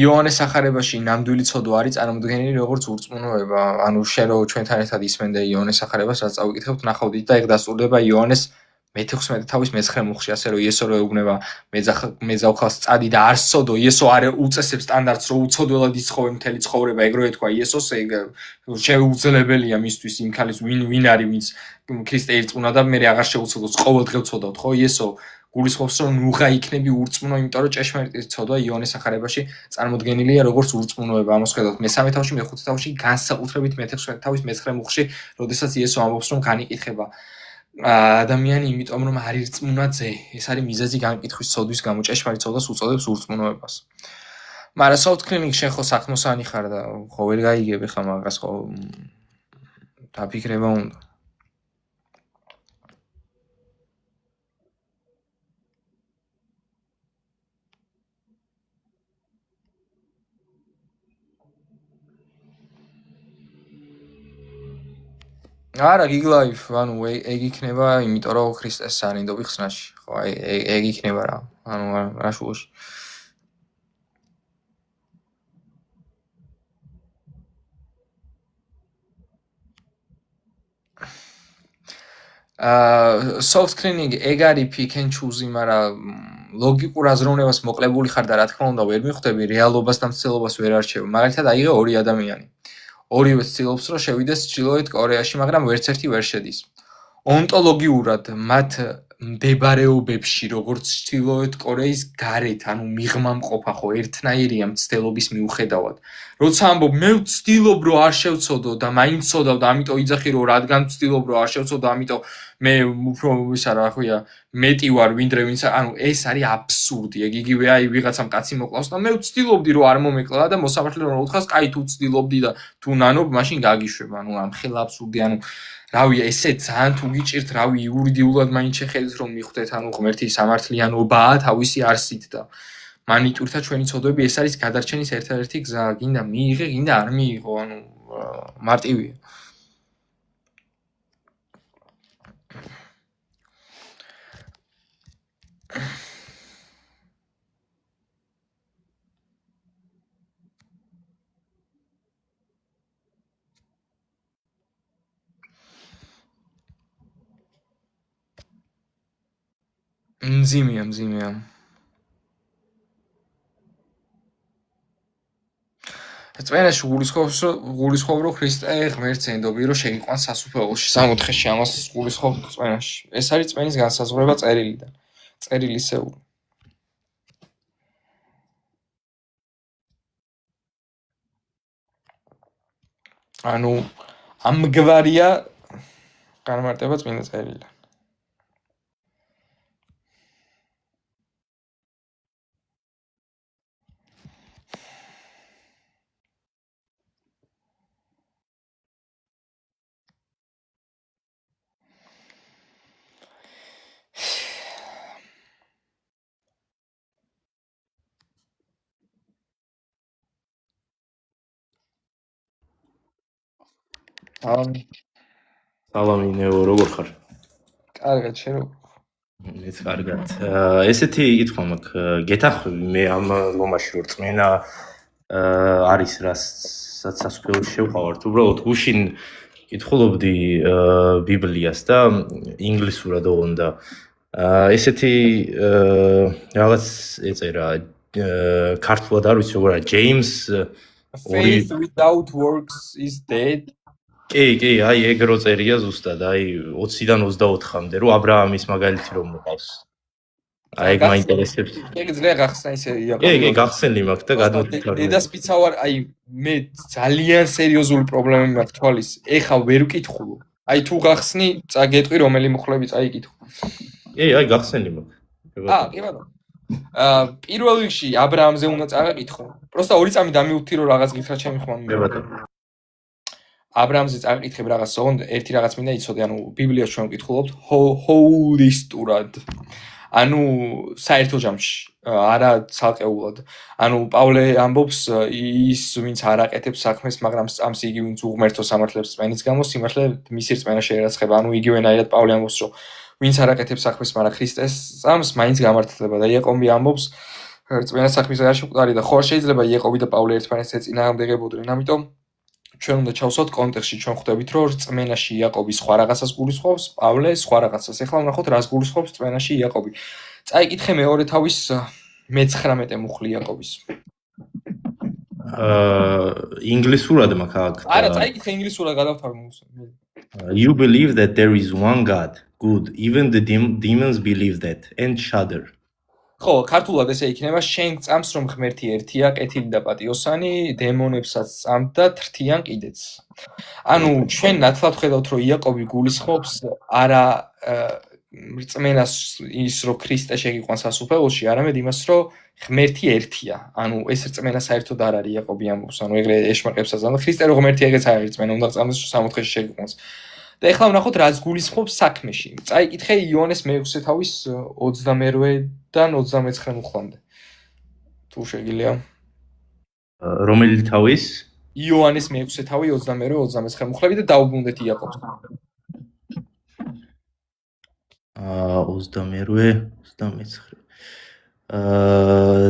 იოანეს სახარებაში ნამდვილი ცოდვა არის წარმოდგენილი როგორც ურწმუნოება ანუ შენ რო ჩვენთან ერთად ისმენდა იოანეს სახარებას რაც წავიკითხებთ ნახავდით და ეგ დასტურდება იოანეს მე-16 თავის მე-9 მუხში ასე რომ იესო რო ეუბნება მეძავხალს წადი და არ სოდო იესო არ უწესებს სტანდარტს რომ უცოდველად იცხოვე მთელი ცხოვრება ეგ რო ეთქვა იესოს ეგ შეუძლებელია მისთვის იმ ქალის ვინ არის ვინც ქრისტე ირწმუნა და მე აღარ შეუცოდოს ყოველდღე ვცოდავთ ხო იესო გულისხმობს რომ ნუღა იქნები ურწმუნო იმიტომ რომ ჭეშმარიტი ცოდვა იოანეს სახარებაში წარმოდგენილია როგორც ურწმუნოება ამას ხედავთ მე-3 თავში მე-5 თავში განსაკუთრებით მე-16 თავის მე-9 მუხში როდესაც იესო ამბობს რომ განიკითხება ადამიანი იმიტომ რომ არ ირწმუნა ძე ეს არის მიზეზი განკითხვის ცოდვის გამო ჭეშმარიტ ცოდვას უწოდებს ურწმუნოებას მაგრამ soft cleaning შენ ხო საქმოსანი ხარ და ხო ვერ გაიგებ ხა მაგას ხო დაფიქრება უნდა არა გიგლაიფ ანუ ეგ იქნება იმიტომ რომ ქრისტეს სარინდობი ხსნაში ხო აი ეგ იქნება რა ანუ რა შუაში soft cleaning ეგ არის pick and choose-ი მაგრამ ლოგიკურ აზროვნებას მოკლებული ხარ და რა თქმა უნდა ვერ მიხვდები რეალობას და მცდელობას ვერ არჩევ მაგალითად აიღე ორი ადამიანი ორივე ცდილობს რომ შევიდეს ჩრდილოეთ კორეაში, მაგრამ ვერც ერთი ვერ შედის. ონტოლოგიურად მათ მდებარეობებში, როგორც ჩრდილოეთ კორეის გარეთ, ანუ მიღმა მყოფა ხო ერთნაირია მცდელობის მიუხედავად. როცა ამბობ მე ვცდილობ რომ არ შევცოდო და მაინც ცოდავ და ამიტომ იძახი რომ რადგან ვცდილობ რომ არ შევცოდო, ამიტომ მე უფრო ისა რა ხვია მეტი ვარ ვინდრე ვინც ანუ ეს არის აბსურდი. ეგ იგივე აი ვიღაცამ კაცი მოკლავს და მე ვცდილობდი რომ არ მომეკლა და მოსამართლე რომ უთხრას, კაი თუ ვცდილობდი და თუ ნანობ, მაშინ გაგიშვებ. ანუ ამ ხელა აბსურდი, ანუ რავია ესე ძალიან თუ გიჭირთ, რავი იურიდიულად მაინც შეხედეთ რომ მიხვდეთ, ანუ ღმერთი სამართლიანობაა თავისი არსით და მანიტურთა ჩვენი ცოდვები ეს არის გადარჩენის ერთ-ერთი გზა. გინდა მიიღე, გინდა არ მიიღო, ანუ მარტივია. მძიმეა წმენაში გულისხმობ რომ ქრისტე ღმერთს ენდობი რომ შეიყვანს სასუფეველში 64-ში ამას გულისხმობ წმენაში. ეს არის წმენის განსაზღვრება წერილიდან. წერილისეული. ანუ ამგვარია განმარტება წმინდა წერილიდან. სალამი ნეო, როგორ ხარ? კარგად, შენ როგორ? მეც კარგად. ესეთი კითხვა მაქვს, გეთანხმები მე ამ ლომაში რომ წმენა არის რასაც სასუფეველში შევყავართ. უბრალოდ გუშინ კითხულობდი ბიბლიას და ინგლისურად ოღონდა. ესეთი რაღაც ეწერა ქართულად არ ვიცი როგორ არის James Faith without works is dead. კი, აი ეგ რო წერია ზუსტად, აი 20-დან 24-მდე, რომ ა ブラ ამის მაგალითი რომ მოყავს. აი ეგ მაინტერესებს. ეგ გახსნა ისე იაკობი. კი, გახსენილი მაქვს და გადმოთითარ. დედასპიცა ვარ, აი მე ძალიან სერიოზული პრობლემები მაქვს თვალის. ეხა ვერ ვკითხულობ. აი თუ გახსნი, წაგეტყვი რომელი მუხლები წაიკითხო. კი, აი გახსენილი მაქვს. კი ბატონო. პირველ რიგში ა ブラ ამზე უნდა წაგაკითხო. პროსტა 2 წამი დამივუქდი რომ რაღაც გითხრა ჩემი ხმა. კი ბატონო. ა ブラ ამზე წაგაკითხებ რაღაც ოღონდ ერთი რაღაც მინდა იცოდე, ანუ ბიბლიას ჩვენ ვკითხულობთ ჰოლისტურად. ანუ საერთო ჯამში, არა ცალკეულად. ანუ პავლე ამბობს ის ვინც არ აკეთებს საქმეს, მაგრამ წამს იგი ვინც უღმერთო სამართლებს წმენის გამო, სიმართლე მის წმენაში ერაცხება. ანუ იგივენაირად პავლე ამბობს, რომ ვინც არ აკეთებს საქმეს, მაგრამ ქრისტეს წამს მაინც გამართლდება და იაკობი ამბობს წმენა საქმის გარშემო მკვდარი და ხო შეიძლება იაკობი და პავლე ერთმანეთს ეწინააღმდეგებოდნენ. ამიტომ ჩვენ უნდა ჩავსვათ კონტექსტში, ჩვენ ხვდებით, რომ წმენაში იაკობი სხვა რაღაცას გულისხმობს, პავლე სხვა რაღაცას. ეხლა ვნახოთ, რას გულისხმობს წმენაში იაკობი. წაიკითხე მეორე თავის 19 მუხლი იაკობის. ინგლისურად მაქვს აქ. არა, წაიკითხე ინგლისურად გადავთავე მუსე. You believe that there is one God. Good. Even the demons believe that and shudder. ხო, ქართულად ესე იქნება, შენ წამს რომ ღმერთი ერთია, კეთილი და პატიოსანი, დემონებსაც წამთ და თრთიან კიდეც. ანუ ჩვენ ნათლად ხედავთ, რომ იაკობი გულისხმობს არა რწმენას ის რომ ქრისტე შეგიყვანს სასუფეველში, არამედ იმას რომ ღმერთი ერთია. ანუ ეს რწმენა საერთოდ არ არის იაკობი ამბობს, ანუ ეგრე ეშმაკებსაც და ქრისტე რომ ღმერთი ეგეც არ არის რწმენა, უნდა წამდეს 64-ში შეგიყვანს. და ეხლა ვნახოთ რაც გულისხმობს საქმეში. წაიკითხე იოანეს მე-6 თავის 22-დან 29 მუხლამდე. თუ შეგიძლია. რომელი თავის? იოანეს მე-6 თავი 22-29 მუხლები და დაუბრუნდეთ იაკობს. 22-29.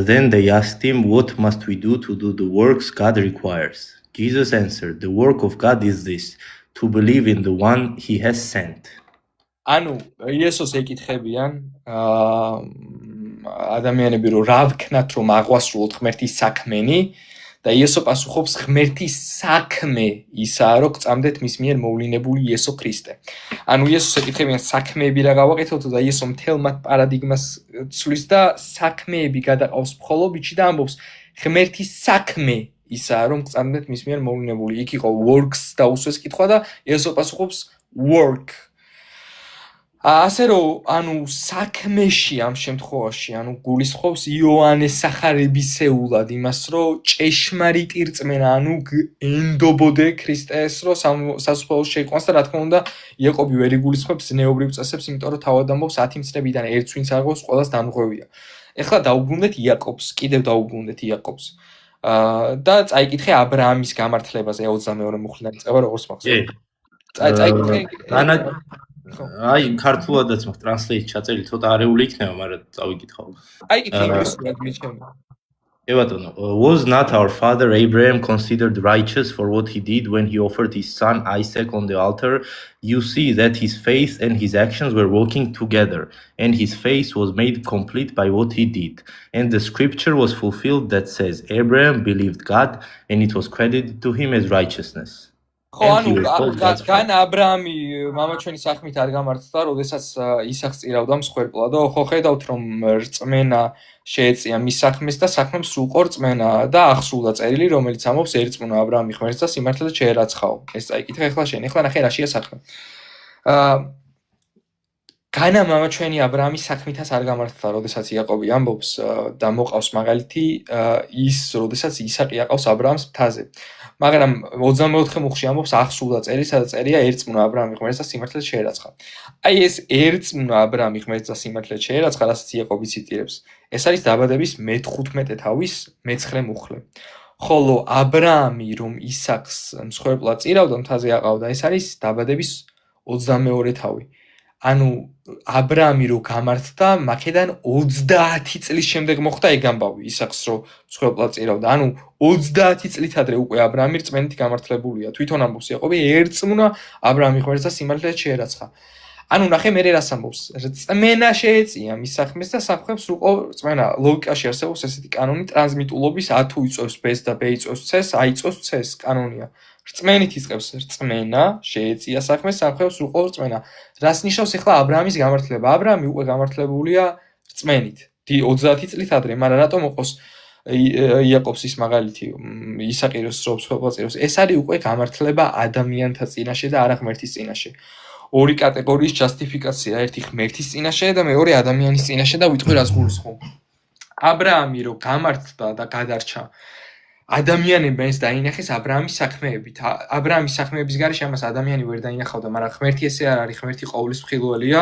Then they asked him, what must we do to do the works God requires? Jesus answered, the work of God is this, to believe in the one he has sent. ანუ იესოს ეკითხებიან ადამიანები რომ რა ვქნათ რომ აღვასრულოთ ღმერთის საქმენი და იესო პასუხობს ღმერთის საქმე ისაა რომ გწამდეთ მის მიერ მოვლინებული იესო ქრისტე. ანუ იესოს ეკითხებიან საქმეები რა გავაკეთოთ და იესო მთელ მათ პარადიგმას ცვლის და საქმეები გადაყავს მხოლობითში და ამბობს ღმერთის საქმე ისაა რომ გწამდეთ მის მიერ მოვლინებული. იქ იყო works და უსვეს კითხვა და იესო პასუხობს work. ასე რომ ანუ საქმეში ამ შემთხვევაში ანუ გულისხმობს იოანეს სახარებისეულად იმას რომ ჭეშმარიტი რწმენა ანუ ენდობოდე ქრისტეს რომ სასუფეველში შეიყვანს და რა თქმა უნდა იაკობი ვერ იგულისხმობს ზნეობრივ წესებს იმიტომ რომ თავად ამბობს 10 მცნებიდან ერთს ვინც არ გვაქვს ყველას დამღვევია. ეხლა დაუბრუნდეთ იაკობს, კიდევ დაუბრუნდეთ იაკობს. და წაიკითხე ა ブラ ამის გამართლებაზე 22 მუხლიდან წევა როგორც მახსოვს. წაიკითხე აი ქართულადაც მაქვს ტრანსლეიტ ჩაწერილი, ცოტა არეული იქნება, მაგრამ წავიკითხავ. აი კითხე ინგლისურად მიჩემ. Evaton, was not our father Abraham considered righteous for what he did when he offered his son Isaac on the altar? You see that his faith and his actions were working together, and his faith was made complete by what he did. And the scripture was fulfilled that says, Abraham believed God, and it was credited to him as righteousness. ხო, And he ანუ was called God's გან friend. აბრაამი მამაჩვენი საქმით არ გამართლდა, როდესაც ისახს წირავდა მსხვერპლად. ხო, ხედავთ რომ რწმენა შეეწია მის საქმეს და საქმემ სრულყო რწმენა და აღსრულდა წერილი, რომელიც ამბობს ერწმუნა აბრაამი ღმერთს და სიმართლე შეერაცხაო. ეს წაიკითხე ახლა შენ. ახლა ნახე რაშია საქმე. განა მამაჩვენი აბრაამის საქმითაც არ გამართლდა, როდესაც იაკობი ამბობს და მოყავს მაგალითი ის, როდესაც ისაყი აყავს აბრაამს მთაზე. მაგრამ 24 მუხში ამბობს აღსრულდა წერილი, სადაც წერია ერწმუნა აბრაამი ღმერთს და სიმართლე შეერაცხა. აი ეს ერწმუნა აბრაამი ღმერთს და სიმართლე შეერაცხა, რასაც იაკობი ციტირებს. ეს არის დაბადების მე-15 თავის მე-9 მუხლე. ხოლო აბრაამი რომ ისაყს მსხვერპლად წირავდა, მთაზე აყავდა, ეს არის დაბადების 22 თავი. ანუ აბრაამი რო გამართდა, მაქედან 30 წლის შემდეგ მოხდა ეგ ამბავი, ისაყს რო მსხვერპლად წირავდა. ანუ 30 წლით ადრე უკვე აბრაამი რწმენით გამართლებულია. თვითონ ამბობს იაკობი, ერწმუნა აბრაამი ღმერთს და სიმართლე შეერაცხა. ანუ ნახე მე რას ამბობს, რწმენა შეეწია მის საქმეს და საქმემ სრულყო რწმენა. ლოგიკაში არსებობს ესეთი კანონი ტრანსმიტულობის A თუ იწვევს B-ს და B იწვევს C-ს, A იწვევს C-ს კანონია. რწმენით იწყებს რწმენა, შეეწია საქმეს, საქმემ სრულყო რწმენა. რას ნიშნავს ახლა აბრაამის გამართლება? აბრაამი უკვე გამართლებულია რწმენით. 30 წლით ადრე, მაგრამ რატომ მოყოს იაკობს ის მაგალითი ისაყი როს მსხვერპლად წირავს? ეს არის უკვე გამართლება ადამიანთა წინაშე და არა ღმერთის წინაშე. ორი კატეგორიის ჯასტიფიკაცია, ერთი ღმერთის წინაშე და მეორე ადამიანის წინაშე და ვიტყვი რას გულისხმობ. აბრაამი რო გამართლდა და გადარჩა, ადამიანებმა ეს დაინახეს აბრაამის საქმეებით. აბრაამის საქმეების გარეშე ამას ადამიანი ვერ დაინახავდა, მაგრამ ღმერთი ესე არ არის, ღმერთი ყოვლის მხილველია,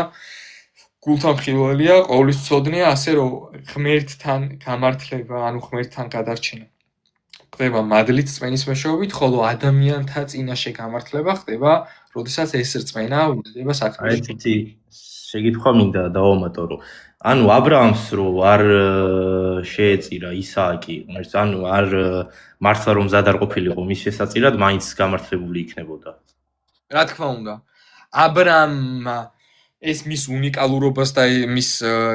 გულთან მხილველია, ყოვლის ცოდნია, ასე რომ ღმერთთან გამართლება, ანუ ღმერთთან გადარჩენა ხდება მადლით რწმენის მეშვეობით, ხოლო ადამიანთა წინაშე გამართლება ხდება, როდესაც ეს რწმენა ვლდება საქმეში. აი ცოტი შეგითხრა მინდა დავამატო, რომ ანუ აბრაამს რო არ შეეწირა ისააკი, ანუ არ მართლა რომ მზად არ ყოფილიყო მის შესაწირად, მაინც გამართლებული იქნებოდა. რა თქმა უნდა, აბრაამმა ეს მის უნიკალურობას და მის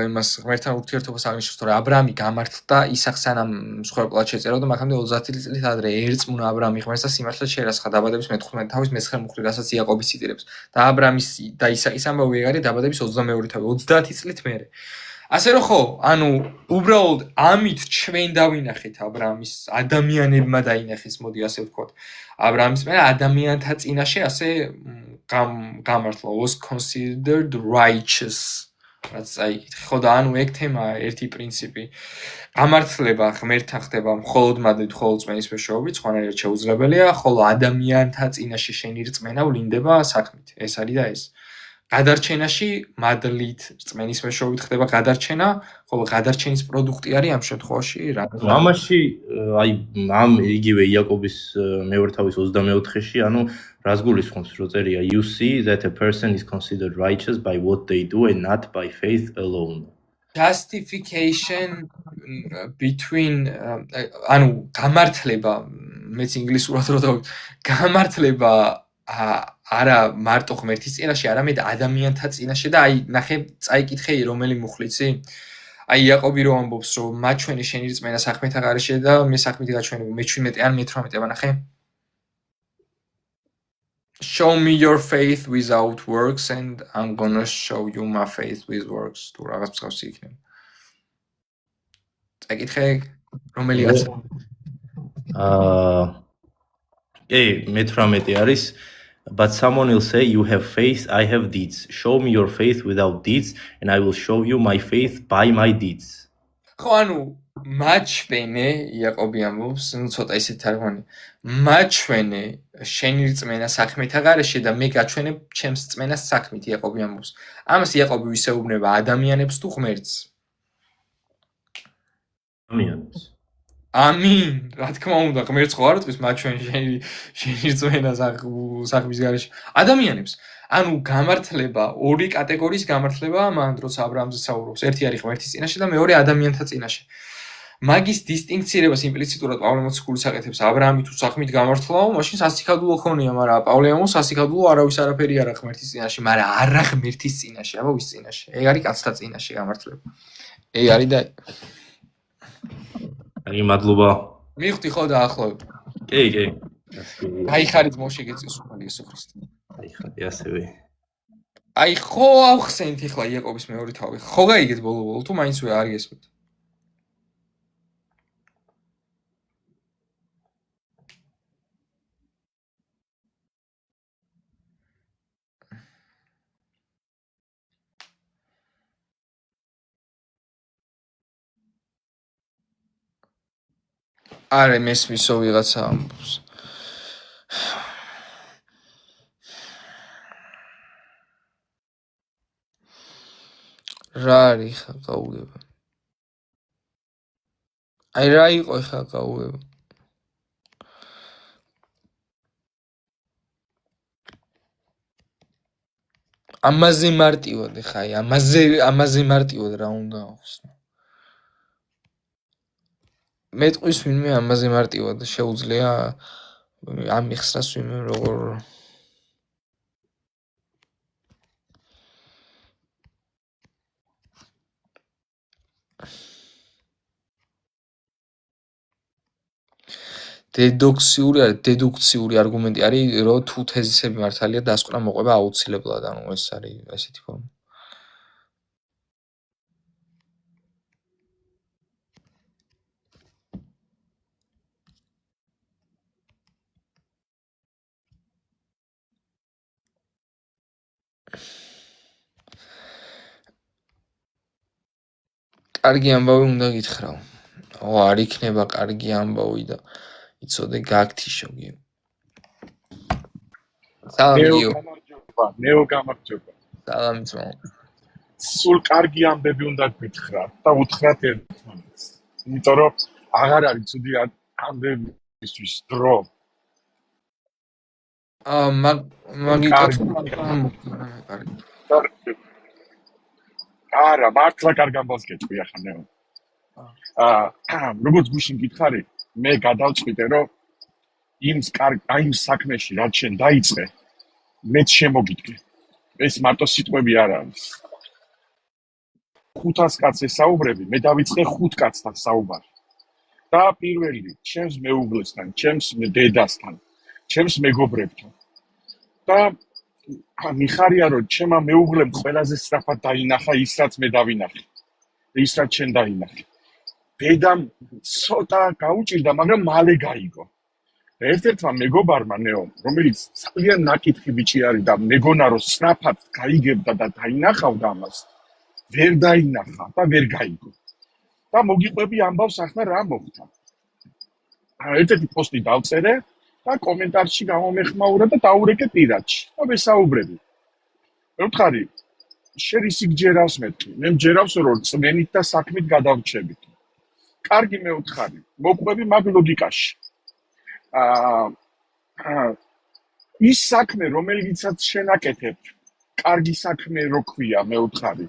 იმას ღმერთთან ურთიერთობას აღნიშნავს, რომ აბრაამი გამართლდა ისაყს სანამ მსხვერპლად შეწეროდა, მაგრამ 30 წლით ადრე ერწმუნა აბრაამი ღმერთს და სიმართლე შეერაცხა დაბადების მე-15 თავის მე-9 მუხლი, რასაც იაკობი ციტირებს. და აბრაამის და ისაყის ამბავი ეგ არის დაბადების 22 თავი, 30 წლით მერე. ასე რომ ხო, ანუ უბრალოდ ამით ჩვენ დავინახეთ აბრაამის ადამიანებმა დაინახეს, მოდი ასე ვთქვათ. აბრაამის მე ადამიანთა წინაშე ასე გამართლა was considered righteous. რაც აი ხო და ანუ ეგ თემაა, ერთი პრინციპი. გამართლება ღმერთთან ხდება მხოლოდ მადლით, მხოლოდ რწმენის მეშვეობით, სხვანაირად შეუძლებელია, ხოლო ადამიანთა წინაშე შენი რწმენა ვლინდება საქმით. ეს არის და ეს. გადარჩენაში მადლით რწმენის მეშვეობით ხდება გადარჩენა, ხოლო გადარჩენის პროდუქტი არის ამ შემთხვევაში რა? ამაში აი ამ იგივე იაკობის მეორე თავის 24-ში, ანუ რას გულისხმობს, რო წერია you see that a person is considered righteous by what they do and not by faith alone. Justification between ანუ გამართლება, მეც ინგლისურად რო დავი, გამართლება არა მარტო ღმერთის წინაშე, არამედ ადამიანთა წინაშე და აი ნახე წაიკითხე რომელი მუხლიცი? აი იაკობი რო ამბობს, რომ მაჩვენე შენი რწმენა საქმეთა გარეშე და მე საქმით გაჩვენებ მე-17 ან მე-18, ნახე. Show me your faith without works and I'm gonna show you my faith with works. თუ რაღაც მსგავსი იქნება. წაიკითხე რომელი გაც? მე-18 არის But someone will say, you have faith, I have deeds. Show me your faith without deeds, and I will show you my faith by my deeds. ხო, ანუ მაჩვენე, იაკობი ამბობს, ნუ ცოტა ისეთი თარგმანი. მაჩვენე შენი რწმენა საქმეთა გარეშე და მე გაჩვენებ ჩემს რწმენას საქმით, იაკობი ამბობს. ამას იაკობი ვისეუბნება ადამიანებს თუ ღმერთს? ადამიანებს. ამინ, რა თქმა უნდა, ღმერთს ხო არ უტყვის მაჩვენე შენი რწმენა საქმის გარეშე. ადამიანებს. ანუ გამართლება, ორი კატეგორიის გამართლებაა მან დროს აბრაამზე საუბრობს. ერთი არის ღმერთის წინაშე და მეორე ადამიანთა წინაშე. მაგის დისტინქცირებას იმპლიციტურად პავლე მოციქულის აკეთებს აბრაამი თუ საქმით გამართლაო, მაშინ სასიკადულო ხონია, მაგრამ პავლე ამო სასიკადულო არავის არაფერი არა ღმერთის წინაშე, მაგრამ არა ღმერთის წინაშე, აბა ვის წინაშე? ეგ არის კაცთა წინაშე გამართლება. ეგ არის და აი მადლობა. მივხვდი ხო დაახლოებით. კი. გაიხარით მოშე გეწეს უფალი იესო ქრისტე. აი ხარ ასევე. აი ხო ავხსენით ახლა იაკობის მეორე თავი. ხო გაიგეთ ბოლო-ბოლო თუ მაინც ვერ არ გესმით. არა მესმისო ვიღაცა ამბობს. რა არის ხა გაუგება? აი რა იყო ხა გაუგება? ამაზე მარტივად ხა აი ამაზე მარტივად რა უნდა ახსნო. მეტყვის ვინმე ამაზე მარტივად შეუძლია ამიხსნას ვინმე როგორ დედუქციური არგუმენტი არის, რომ თუ თეზისები მართალია, დასკვნა მოყვება აუცილებლად, ანუ ეს არის ესეთი ფორმა. კარგი ამბავი უნდა გითხრაო. არ იქნება კარგი ამბავი და იცოდე გაგთიშო გიო. სალამიო. ნეო გამარჯობა. სალამი ძმაო. სულ კარგი ამბები უნდა გითხრათ და უთხრათ ერთმანეთს. იმიტომ რომ აღარ არის ცუდი ამბებისთვის დრო. მაგიტო არა, მართლა კარგ ამბავს გეტყვი ახლა ნეო. როგორც გუშინ გითხარი, მე გადავწყვიტე, რომ იმ საქმეში რაც შენ დაიწყე, მეც შემოგიდგე. ეს მარტო სიტყვები არ არის. 500 კაცს ესაუბრები, მე დავიწყე 5 კაცთან საუბარი. და პირველი, ჩემს მეუღლესთან, ჩემს დედასთან, ჩემს მეგობრებთან. და მიხარია, რომ ჩემმა მეუღლემ ყველაზე სწრაფად დაინახა ის, რაც მე დავინახე. ის, რაც შენ დაინახე. დედამ ცოტა გაუჭირდა, მაგრამ მალე გაიგო. ერთ-ერთმა მეგობარმა ნეო, რომელიც ძალიან ნაკითხი ბიჭი არის და მეგონა რომ სწრაფად გაიგებდა და დაინახავდა ამას, ვერ დაინახა და ვერ გაიგო. და მოგიყვები ამბავს ახლა რა მოხდა. ერთ-ერთი პოსტი დავწერე და კომენტარში გამომეხმაურა და დაურეკე პირადში. და ვესაუბრები. მე ვთხარი, შენ ისიც გჯერავს მეთქი. მე მჯერავს რომ წმენით და საქმით გადავრჩებით. კარგი მე ვთხარი, მოყვები მაგ ლოგიკაში. ის საქმე, რომელიცაც შენ აკეთებ, კარგი საქმე რო ქვია, მე ვთხარი.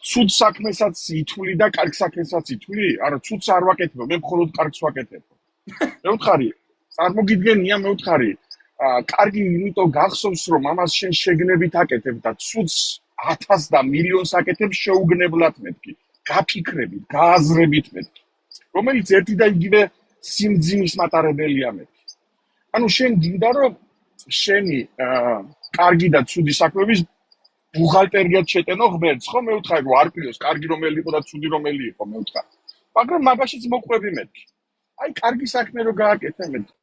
ცუდ საქმესაც ითვლი და კარგ საქმესაც ითვლი? არა, ცუდს არ ვაკეთებ, მე მხოლოდ კარგს ვაკეთებ. მე ვთხარი, წარმოგიდგენია, მე ვთხარი, კარგი იმიტომ გახსოვს, რომ ამას შენ შეგნებით აკეთებ და ცუდს 1000 და მილიონს აკეთებ შეუგნებლად მეთქი. გაფიქრებით, გააზრებით მეთქი. რომელიც ერთი და იგივე სიმძიმის მატარებელია მეთქი. ანუ შენ გინდა რომ შენი კარგი და ცუდი საქმეების ბუღალტერიად შეტენო ღმერთს, ხო? მე ვთხარი, რომ არ კვიროს, კარგი რომელი იყო და ცუდი რომელი იყო, მე ვთხარი. მაგრამ მაგაშიც მოყვები მეთქი. აი, კარგი საქმე რო გააკეთე მეთქი.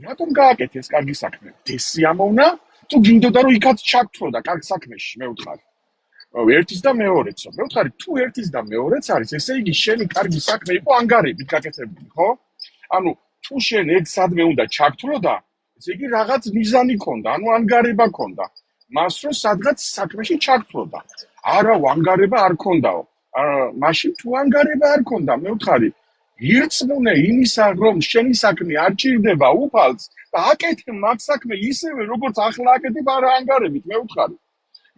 რატომ გააკეთე ეს კარგი საქმე? დესი ამოვნა? თუ გინდოდა რომ იქაც ჩაგთროდა და კარგ საქმეში, მე ვთხარი. ერთის და მეორეცო. მე ვთხარი, თუ ერთის და მეორეც არის, ესე იგი შენი კარგი საქმე იყო ანგარებით გაკეთებული, ხო? ანუ თუ შენ ეგ სადმე უნდა ჩაგთროდა, ესე იგი რაღაც მიზანი ქონდა, ანუ ანგარება ქონდა. მას რო სადღაც საქმეში ჩაგთროდა. არა, ანგარება არ ქონდაო. მაშინ თუ ანგარება არ ქონდა, მე ვთხარი, ირწმუნე იმისა, რომ შენი საქმე არ ჭირდება უფალს და აკეთე მაგ საქმე ისევე, როგორც ახლა აკეთებ არა ანგარებით, მე ვთხარი.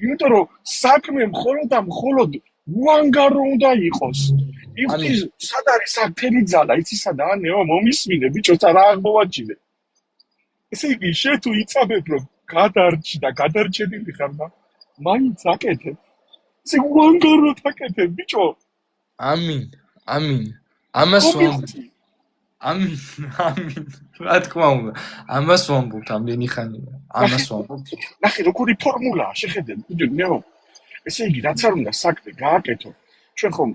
იმიტომ რომ საქმე მხოლოდ უანგარო უნდა იყოს. მივხვდი სად არის საფერი ძალა იცი სადაა ნეო მომისმინე ბიჭოც რა აღმოვაჩინე ესე იგი შენ თუ იცავებ რომ გადარჩენილი ხარ და მაინც აკეთებ ესე უანგაროდ აკეთებ ბიჭო ამინ ამას ვამბობ ამინ რა თქმა უნდა ამას ვამბობ ამდენი ხანია ამას ვამბობ ნახე როგორი ფორმულაა შეხედე ბიჭო ნეო ესე იგი რაც არ უნდა საქმე გააკეთო ჩვენ ხომ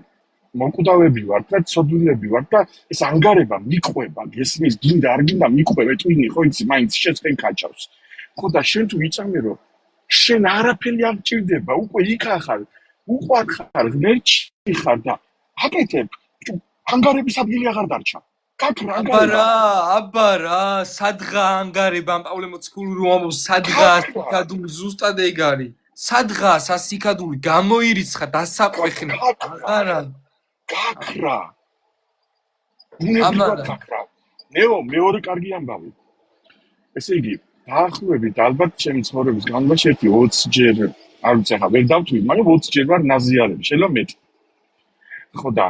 მომკვდავები ვართ და ცოდვილები ვართ და ეს ანგარება მიყვება გესმის გინდა არ გინდა მიყვება ტვინი ხო იცი მაინც შეწყენ კაჭავს ხო და შენ თუ იცამე რომ შენ არაფერი არ ჭირდება უკვე იქა ხარ უყვარ ხარ ღმერთში ხარ და აკეთებ ანგარების ადგილი აღარ დარჩა აბა რა სადღა ანგარება ამ პავლე მოციქული რომ ამბობს სადღა სიკადული ზუსტად ეგ არის სადღა სასიკადული გამოირიცხა დასაყვეხნა აღარა გაქრა უნებრივად გაქრა ნეო მეორე კარგი ამბავი ესე იგი დაახლოებით ალბათ ჩემი ცხოვრების განმავლობაში 20 ჯერ არ ვიცი ახლა ვერ დავთვლი მაგრამ 20 ჯერ ვარ ნაზიარები შეიძლება მეტი ხო და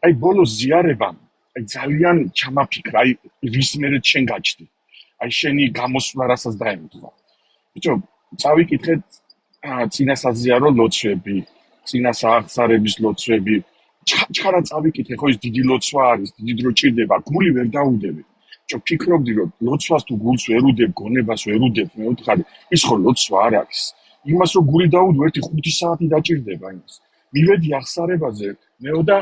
აი ბოლოს ზიარებამ აი ძალიან ჩამაფიქრა აი ვის მერე შენ გაჩდი აი შენი გამოსვლა რასაც დაემთხვა ბიჭო წავიკითხეთ წინასაზიარო ლოცვები წინასაახსარების ლოცვები ჩხარა წავიკითხე ხო ის დიდი ლოცვა არის დიდი დრო ჭირდება გული ვერ დაუდები ბიჭო ფიქრობდი რომ ლოცვას თუ გულს ვერ უდებ გონებას ვერ უდებ მე ვთხარი ის ხო ლოცვა არ არის იმას რომ გული დაუდო 1-5 საათი დაჭირდება იმას მივედი ახსარებაზე მეო და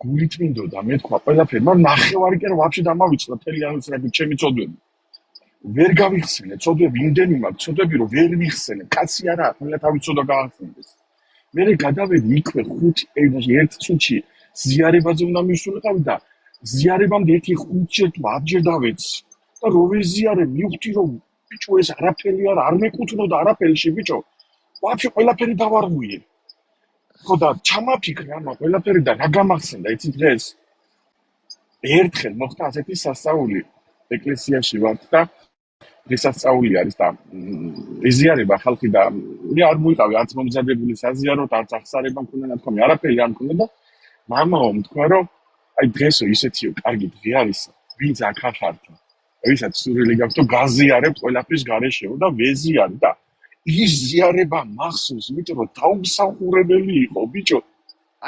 გულით მინდოდა მე თქვა ყველაფერი მაგრამ ნახევარი კი არა ვაფშე დამავიწყდა მთელი ამისრები ჩემი წოდები ვერ გავიხსენე წოდები იმდენი მაქვს წოდები რომ ვერ მიხსენე კაცი არა ყველა თავი წოდა გაახსენდეს მე გადავედი იქვე 1 წუთში ზიარებაზე უნდა მივსულიყავი და ზიარებამდე 1-5 ჯერ თუ 10 ჯერ დავეცი და რო ვეზიარე მივხვდი რომ ბიჭო ეს არაფერი არ მეკუთვნოდა არაფერში ბიჭო ვაფშე ყველაფერი დავარღვიე ხო და ჩამაფიქრე ამა ყველაფერი და რა გამახსენდა იცი დღეს ერთხელ მოხდა ასეთი სასწაული ეკლესიაში ვართ და დღესასწაული არის და ეზიარება ხალხი და მე არ მოიყავი არც მომზადებული საზიაროთ არც ახსარება მქონდა ნათქვამი არაფერი არ მქონდა და მამაო თქვა რომ აი დღესო ისეთიო კარგი დღე არის ვინც აქ ახართ ვისაც სურვილი გაქვთ გაზიარებთ ყველაფრის გარეშეო და ვეზიარე და ის ზიარება მახსოვს იმიტომ რომ დაუმსახურებელი იყო ბიჭო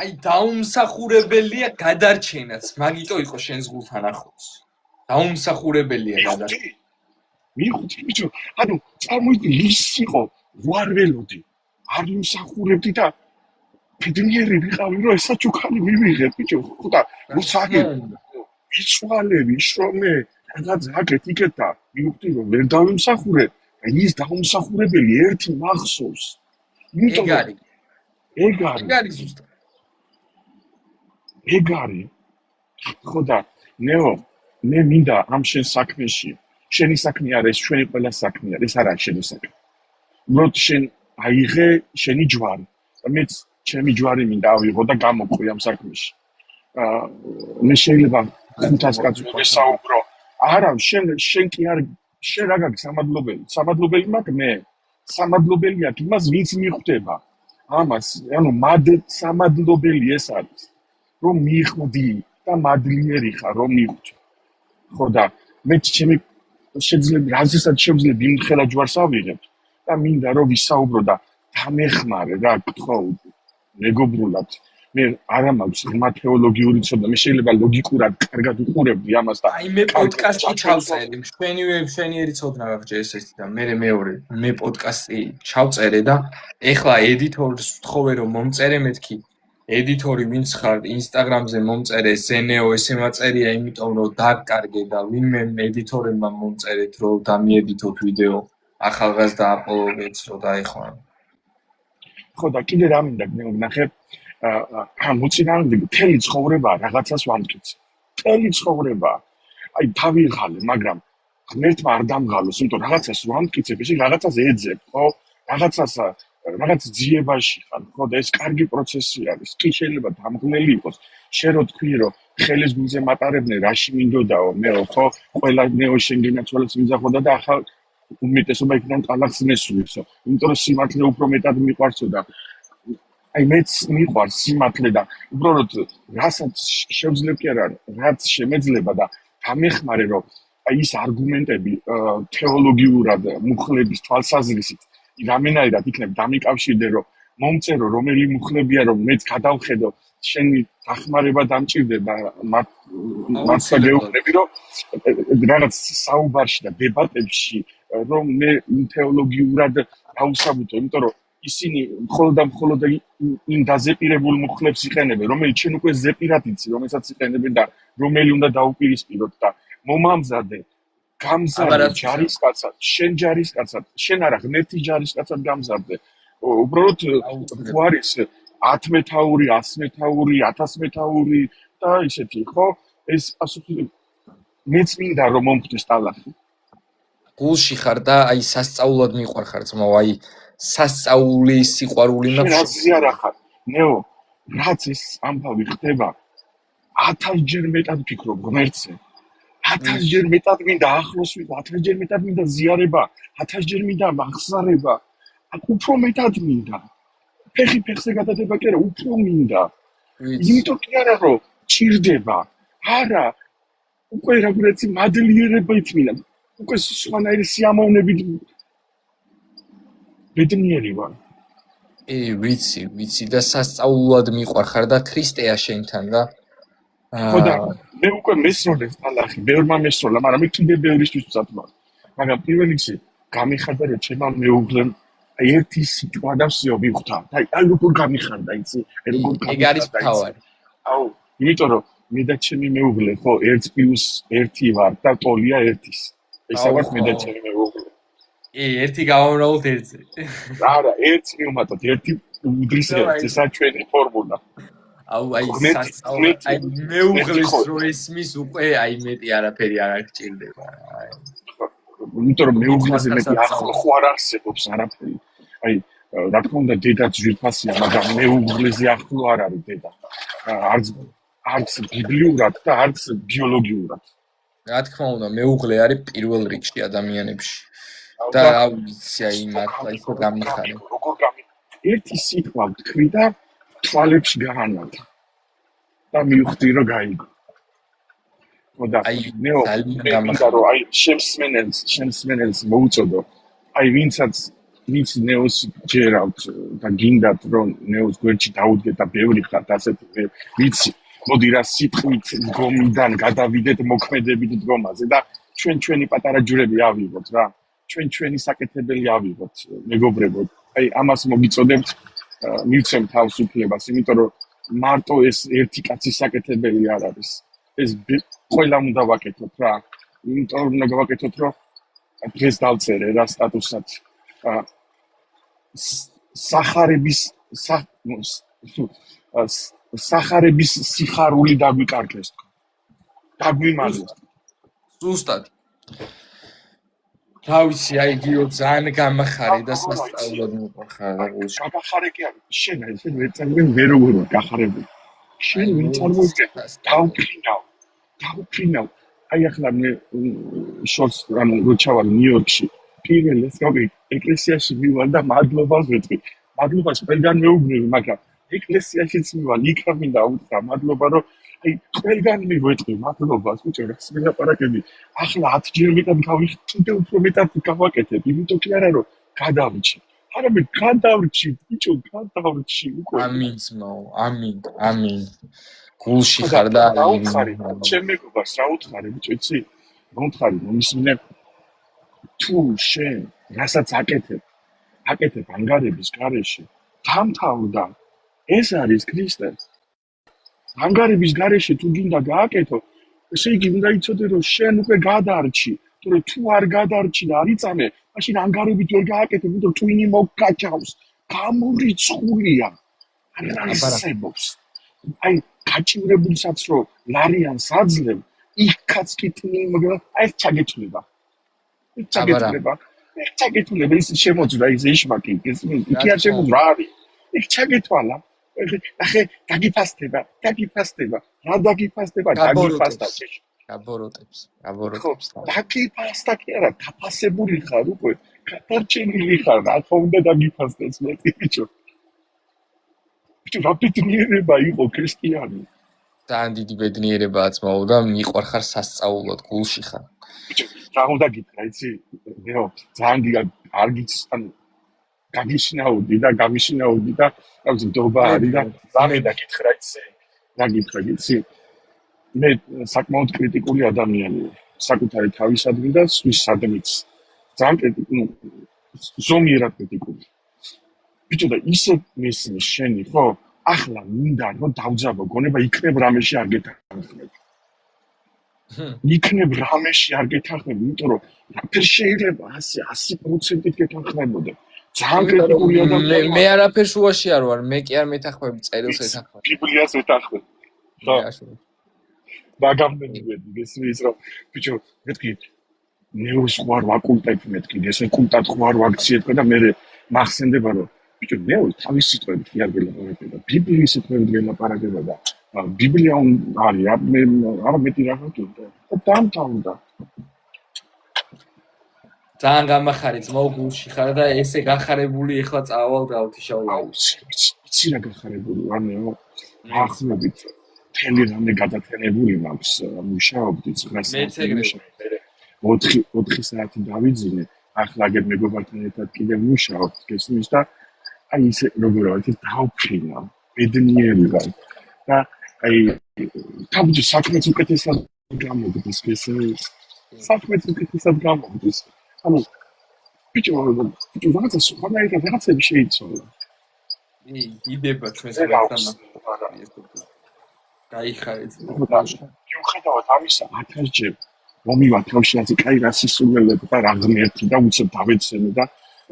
აი დაუმსახურებელია გადარჩენაც მაგიტო იყო შენს გულთან ახლოს დაუმსახურებელია გადარჩენა მივხვდი ბიჭო ანუ წარმოიდგინე ის იყო ვარ ველოდი არ იმსახურებდი და ფიდნიერი ვიყავი რომ ესა ჩუქანი მივიღებ ბიჭო ხო და მოსაგე ვიცვალები შრომე რაღაც აკეთ იქეთ და მივხვდი რომ ვერ დავიმსახურებ ის დაუმსახურებელი ერთი მახსოვს იმიტომ ეგ არის ზუსტად ეგ არის ხო და ნეო მე მინდა ამ შენ საქმეში შენი საქმე არა ეს ჩვენი ყველა საქმეა ეს არა შენი საქმე უბრალოდ შენ აიღე შენი ჯვარი და მეც ჩემი ჯვარი მინდა ავიღო და გამოყვი ამ საქმეში მე შეიძლება 500 კაცი ვესაუბრო არა შენ კი არ შენ რა გაქვს სამადლობელი მაქვს მე სამადლობელი აქვს იმას ვინც მიხვდება ამას ანუ სამადლობელი ეს არის რომ მიხვდი და მადლიერი ხარ რომ მიხვდი ხო და მე ჩემი შეიძლება რაზესაც შევძლებ იმ ხელა ჯვარს ავიღებ და მინდა რომ ვისაუბრო და დამეხმარე რა გთხოვ მეგობრულად მე არა მაქვს ღრმა თეოლოგიური ცოდნა მე შეიძლება ლოგიკურად კარგად უყურებდი ამას და აი მე პოდკასტი ჩავწერე მშვენიერი ცოდნა გაქვს ესეთი და მე მეორე მე პოდკასტი ჩავწერე და ეხლა ედიტორს ვთხოვე რომ მომწერე მეთქი ედიტორი ვინც ხარ ინსტაგრამზე მომწერე ზენეო ესე მაწერია იმიტომ რომ დაკარგე და ვინმე ედიტორებმა მომწერეთ რომ დამიედითოთ ვიდეო ახალგაზრდა აპოლოგეტს რომ დაეხმარო ხო და კიდე რა მინდა ნახე მოწინააღმდეგე მთელი ცხოვრება რაღაცას ვამტკიცე მთელი ცხოვრება აი თავიღალე მაგრამ ღმერთმა არ დამღალოს იმიტომ რაღაცას ვამტკიცებ ესე რაღაცას ეძებ ხო რაღაც ძიებაში ხარ ხო და ეს კარგი პროცესი არის კი შეიძლება დამღლელი იყოს შენ რო თქვი რომ ხელის გულზე მატარებდნენ რაში მინდოდაო მეო ხო ყველა ნეო შენგენაცვალებს მიზახოდა და ახლა უმეტესობა იქიდან ტალახს მესულისო იმიტომ რომ სიმართლე უფრო მეტად მიყვარსო და აი მეც მიყვარს სიმართლე და უბრალოდ რასაც შევძლებ კი არა, რაც შემეძლება და გამეხმარე რომ აი ის არგუმენტები თეოლოგიურად მუხლების თვალსაზრისით რამენაირად იქნებ დამიკავშირდე რომ მომწერო რომელი მუხლებია რომ მეც გადავხედო შენი დახმარება დამჭირდება მართლა გეუბნები რომ რაღაც საუბარში და დებატებში რომ მე თეოლოგიურად დავუსაბუთო, იმიტომ რომ ისინი მხოლოდ იმ დაზეპირებულ მუხლებს იყენებენ, რომელიც შენ უკვე ზეპირად იცი, რომელსაც იყენებენ და რომელი უნდა დაუპირისპიროთ და მომამზადე გამზადე ჯარისკაცად, შენ ჯარისკაცად, შენ არა ღმერთის ჯარისკაცად გამზადე. უბრალოდ თუ არის 10 მეთაური, 100 მეთაური, 1000 მეთაური და ისეთი, ხო? ეს პასუხი მეც მინდა რომ მომხდეს ტალახი. გულში ხარ და აი სასწაულად მიყვარხარ ძმაო, აი სასწაული სიყვარული შენ აზრი არ ახარ. ნეო, რაც ეს ამბავი ხდება 1000 ჯერ მეტად ფიქრობ ღმერთზე. 1000 ჯერ მეტად მინდა ახლოს ვიყო, 1000 ჯერ მეტად მინდა ზიარება, 1000 ჯერ მინდა აღსარება. უფრო მეტად მინდა. ფეხი ფეხზე გადადება კი არა, უფრო მინდა. იმიტომ კი არა რომ ჭირდება. არა. უკვე რაღაცი მადლიერებით მინდა. უკვე სხვანაირი სიამოვნებით ბედნიერი ვარ. ვიცი და სასწაულად მიყვარხარ და ქრისტეა შენთან რა. ხო და მე უკვე მესროლეს ტალახი, ბევრმა მესროლა, მაგრამ მე კიდე ბევრისთვის ვცად ვარ. მაგრამ პირველ რიგში გამიხარდა რომ ჩემმა მეუღლემ აი ერთი სიტყვა და всё ვიხვდა. და აი როგორ გამიხარდა, იცი? აი როგორ გამიხარდა. ეგ არის თავარი. აუ, იმიტომ რომ მე და ჩემი მეუღლე ხო 1+1 ვარ და ტოლია 1-ის. ესა ვარ მე და ჩემი მეუღლე. ერთი გავამრავლოთ 1-ზე. არა, 1 მივუმატოთ, 1 უდრის 1, ესა ჩვენი ფორმულა. აუ აი სასწაულად, აი მეუღლის რო ესმის უკვე აი მეტი არაფერი არ აღჭირდება. აი იმიტომ რომ მეუღლეზე მეტი ახლო ხო არ არსებობს არაფერი. აი რა თქმა უნდა დედაც ძვირფასია, მაგრამ მეუღლეზე ახლო არ არის დედა. არც ბიბლიურად და არც ბიოლოგიურად. რა თქმა უნდა, მეუღლე არის პირველ რიგში ადამიანებში. და ვიცი აი მართლა ისე გამიხარე. როგორ ერთი სიტყვა ვთქვი და თვალებში გაანათა. და მივხვდი რომ გაიგო. და ნეო მინდა რომ აი შემსმენელს მოუწოდო. აი ვინც ნეოს ჯერავთ და გინდათ რომ ნეოს გვერდში დაუდგეთ და ბევრი ხართ ასეთი ვიცი. მოდი რა სიტყვით დგომიდან გადავიდეთ მოქმედებით დგომაზე და ჩვენი პატარა ჯვრები ავიღოთ რა. ჩვენი საკეთებელი ავიღოთ მეგობრებო. აი ამას მოგიწოდებთ მივცემ თავს უფლებას, იმიტომ რომ მარტო ეს ერთი კაცის საკეთებელი არ არის. ეს ყველამ უნდა ვაკეთოთ რა. იმიტომ რომ უნდა გავაკეთოთ რომ დღეს დავწერე რა სტატუსად. სახარების სიხარული დაგვიკარგეს თქო. დაგვიმარლოს. ზუსტად. რა ვიცი, აი გიო ძალიან გამახარე და სასწაულად მიყვარხარ და გულში. გამახარე კი არა, შენ ესე ვეწარმენ ვერ როგორ გახარებული. შენ ვინ წარმოიდგე? დავფრინავ. აი ახლა მე შორს ანუ რო ჩავალ ნიუ-იორკში, პირველ ეს გავი ეკლესიაში მივალ და მადლობას ვეთქვი. მადლობას ყველგან მეუბნები, მაგრამ ეკლესიაშიც მივალ, იქ მინდა უთხრა მადლობა, რომ აი ყველგან მივეთქვი მადლობას, ბიჭო, რას მელაპარაკები. ახლა 10 ჯერ მეტად გავიხდი, კიდე უფრო მეტად გავაკეთებ, იმიტომ კი არა რომ გადავრჩი. არამედ გადავრჩი, ბიჭო, გადავრჩი უკვე. ამინ ძმაო, ამინ. გულში ხარ და აუთხარი, ჩემ მეგობარს რა უთხარი, ბიჭო, იცი? მომთხარი, მომისმინე თუ შენ რასაც აკეთებ ანგარების გარეშე, დამთავრდა. ეს არის ქრისტე. ანგარების გარეშე თუ გინდა გააკეთო, ესე იგი უნდა იცოდე რომ შენ უკვე გადარჩი, თორე თუ არ გადარჩი და არ იწამე, მაშინ ანგარებით ვერ გააკეთებ, იმიტომ ტვინი მოგკაჭავს, გამორიცხულია. არ არსებობს. აი გაჭირებულსაც რომ ლარიანს აძლევ, იქაც კი ტვინი მაგრამ აი ჩაგეჭლება. ჩაგეჭლება ის შემოძვრა ის იშმაკი, ის იქ არ შემოძვრა არის. იქ ჩაგეთვალა. ახე დაგიფასდება. რა დაგიფასდება? დაგიფასდა. გაბოროტებს. დაგიფასდა კი არა, დაფასებული ხარ უკვე. გადარჩენილი ხარ, რა თქმა უნდა დაგიფასდეს მეტი ბიჭო. ბიჭო რა ბედნიერება იყო ქრისტიანი. ძალიან დიდი ბედნიერებაა ძმაო და მიყვარხარ სასწაულად გულში ხარ. ბიჭო რა უნდა გითხრა იცი? ნეო ძალიან არ გიც ანუ გაგიშინაოდი და რაღაც დობა არის და რამე და გითხრა იცი? რა გითხრა იცი? მე საკმაოდ კრიტიკული ადამიანი ვარ. საკუთარი თავისადმი და სხვისადმიც. ძალიან კრიტიკული, ზომიერად კრიტიკული. ბიჭო და ისე მესმის შენი ხო? ახლა მინდა რომ დავძაბო, გონება იქნებ რამეში არ გეთანხმებ. იქნებ რამეში არ გეთანხმებ, იმიტომ რომ რაფერ შეიძლება 100% გეთანხმებოდე. ძალიან კრიტიკული ადამიანი. მე არაფერ შუაში არ ვარ, მე კი არ მეთანხმები წერილს ეთანხმები. ბიბლიას ეთანხმებ. ხო. მაგამდენი ვედი, გესმის რომ ბიჭო, მეთქი ნეოს ხوار ვაკულტებ მეთქი, ესე კულტად ხوار ვაქციებ და მე მახსენდება რომ ბიჭო ნეო თავის სიტყვებით კი არ გელაპარაკება, ბიბლიის სიტყვებით გელაპარაკება და ბიბლია არის, მე არა მეტი რაღაც და დამთავრდა. ძალიან გამახარეთ ძმაო გულში ხარ და ესე გახარებული ეხლა წავალ გავთიშავალ. იცი რა გახარებული ვარ ნეო? ახსნებით თელი რამე გადათენებული მაქვს მუშაობდი ცხრას მეც ეგრე 4 საათი დავიძინე ახლა აგერ მეგობართან ერთად კიდევ მუშაობ გესმის და აი ისე როგორ ვარ დავფრინა ბედნიერი ვარ და აი თავი საქმეც უკეთესად გამოგდის გესმის საქმეც უკეთესად გამოგდის ანუ ბიჭო რაღაცა სხვანაირად რაღაცები შეიცვალა იდება ჩვენს ერთთან გაიხარეთ. მიუხედავად ამისა 1000 ჯერ მომივა თავში ასე კაი რა სისულელები და რა ღმერთი და უცებ დავეცემე და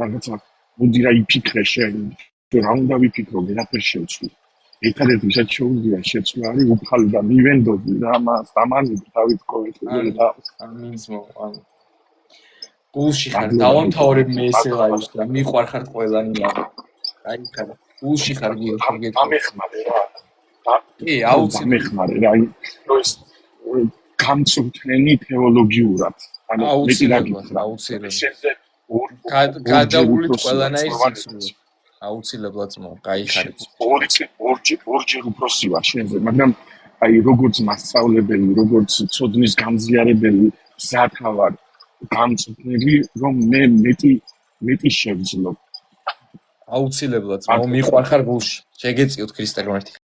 რაღაცა მოდი რა იფიქრე შენ რა უნდა ვიფიქრო ვერაფერ შევცვლი ერთადერთი ვისაც შეუძლია შეცვლა არის უფალი და მივენდობი და ამას ამანები თავით ყოველდღე და ამინზმო ანუ გულში ხარ დავამთავრებ მე ესე ლაივს და მიყვარხართ ყველანი გაიხარა გულში ხარ გამეხმარე რა კი, აუცილებლად მეხმარე რა, ეს გამწუთნენი თეოლოგიურად. ანუ აუცილებლად. გადავულით ყველანაირ სიცრუე. აუცილებლად ძმაო, გაიხარეთ. ორჯერ უფროსი ვარ შენზე, მაგრამ აი როგორც მასწავლებელი, როგორც ცოდნის გამძლიერებელი მზათა ვარ გამწუთნელი, რომ მე მეტი შევძლო. აუცილებლად ძმაო, მიყვარხარ გულში. შეგეწიოთ ქრისტე ღმერთი.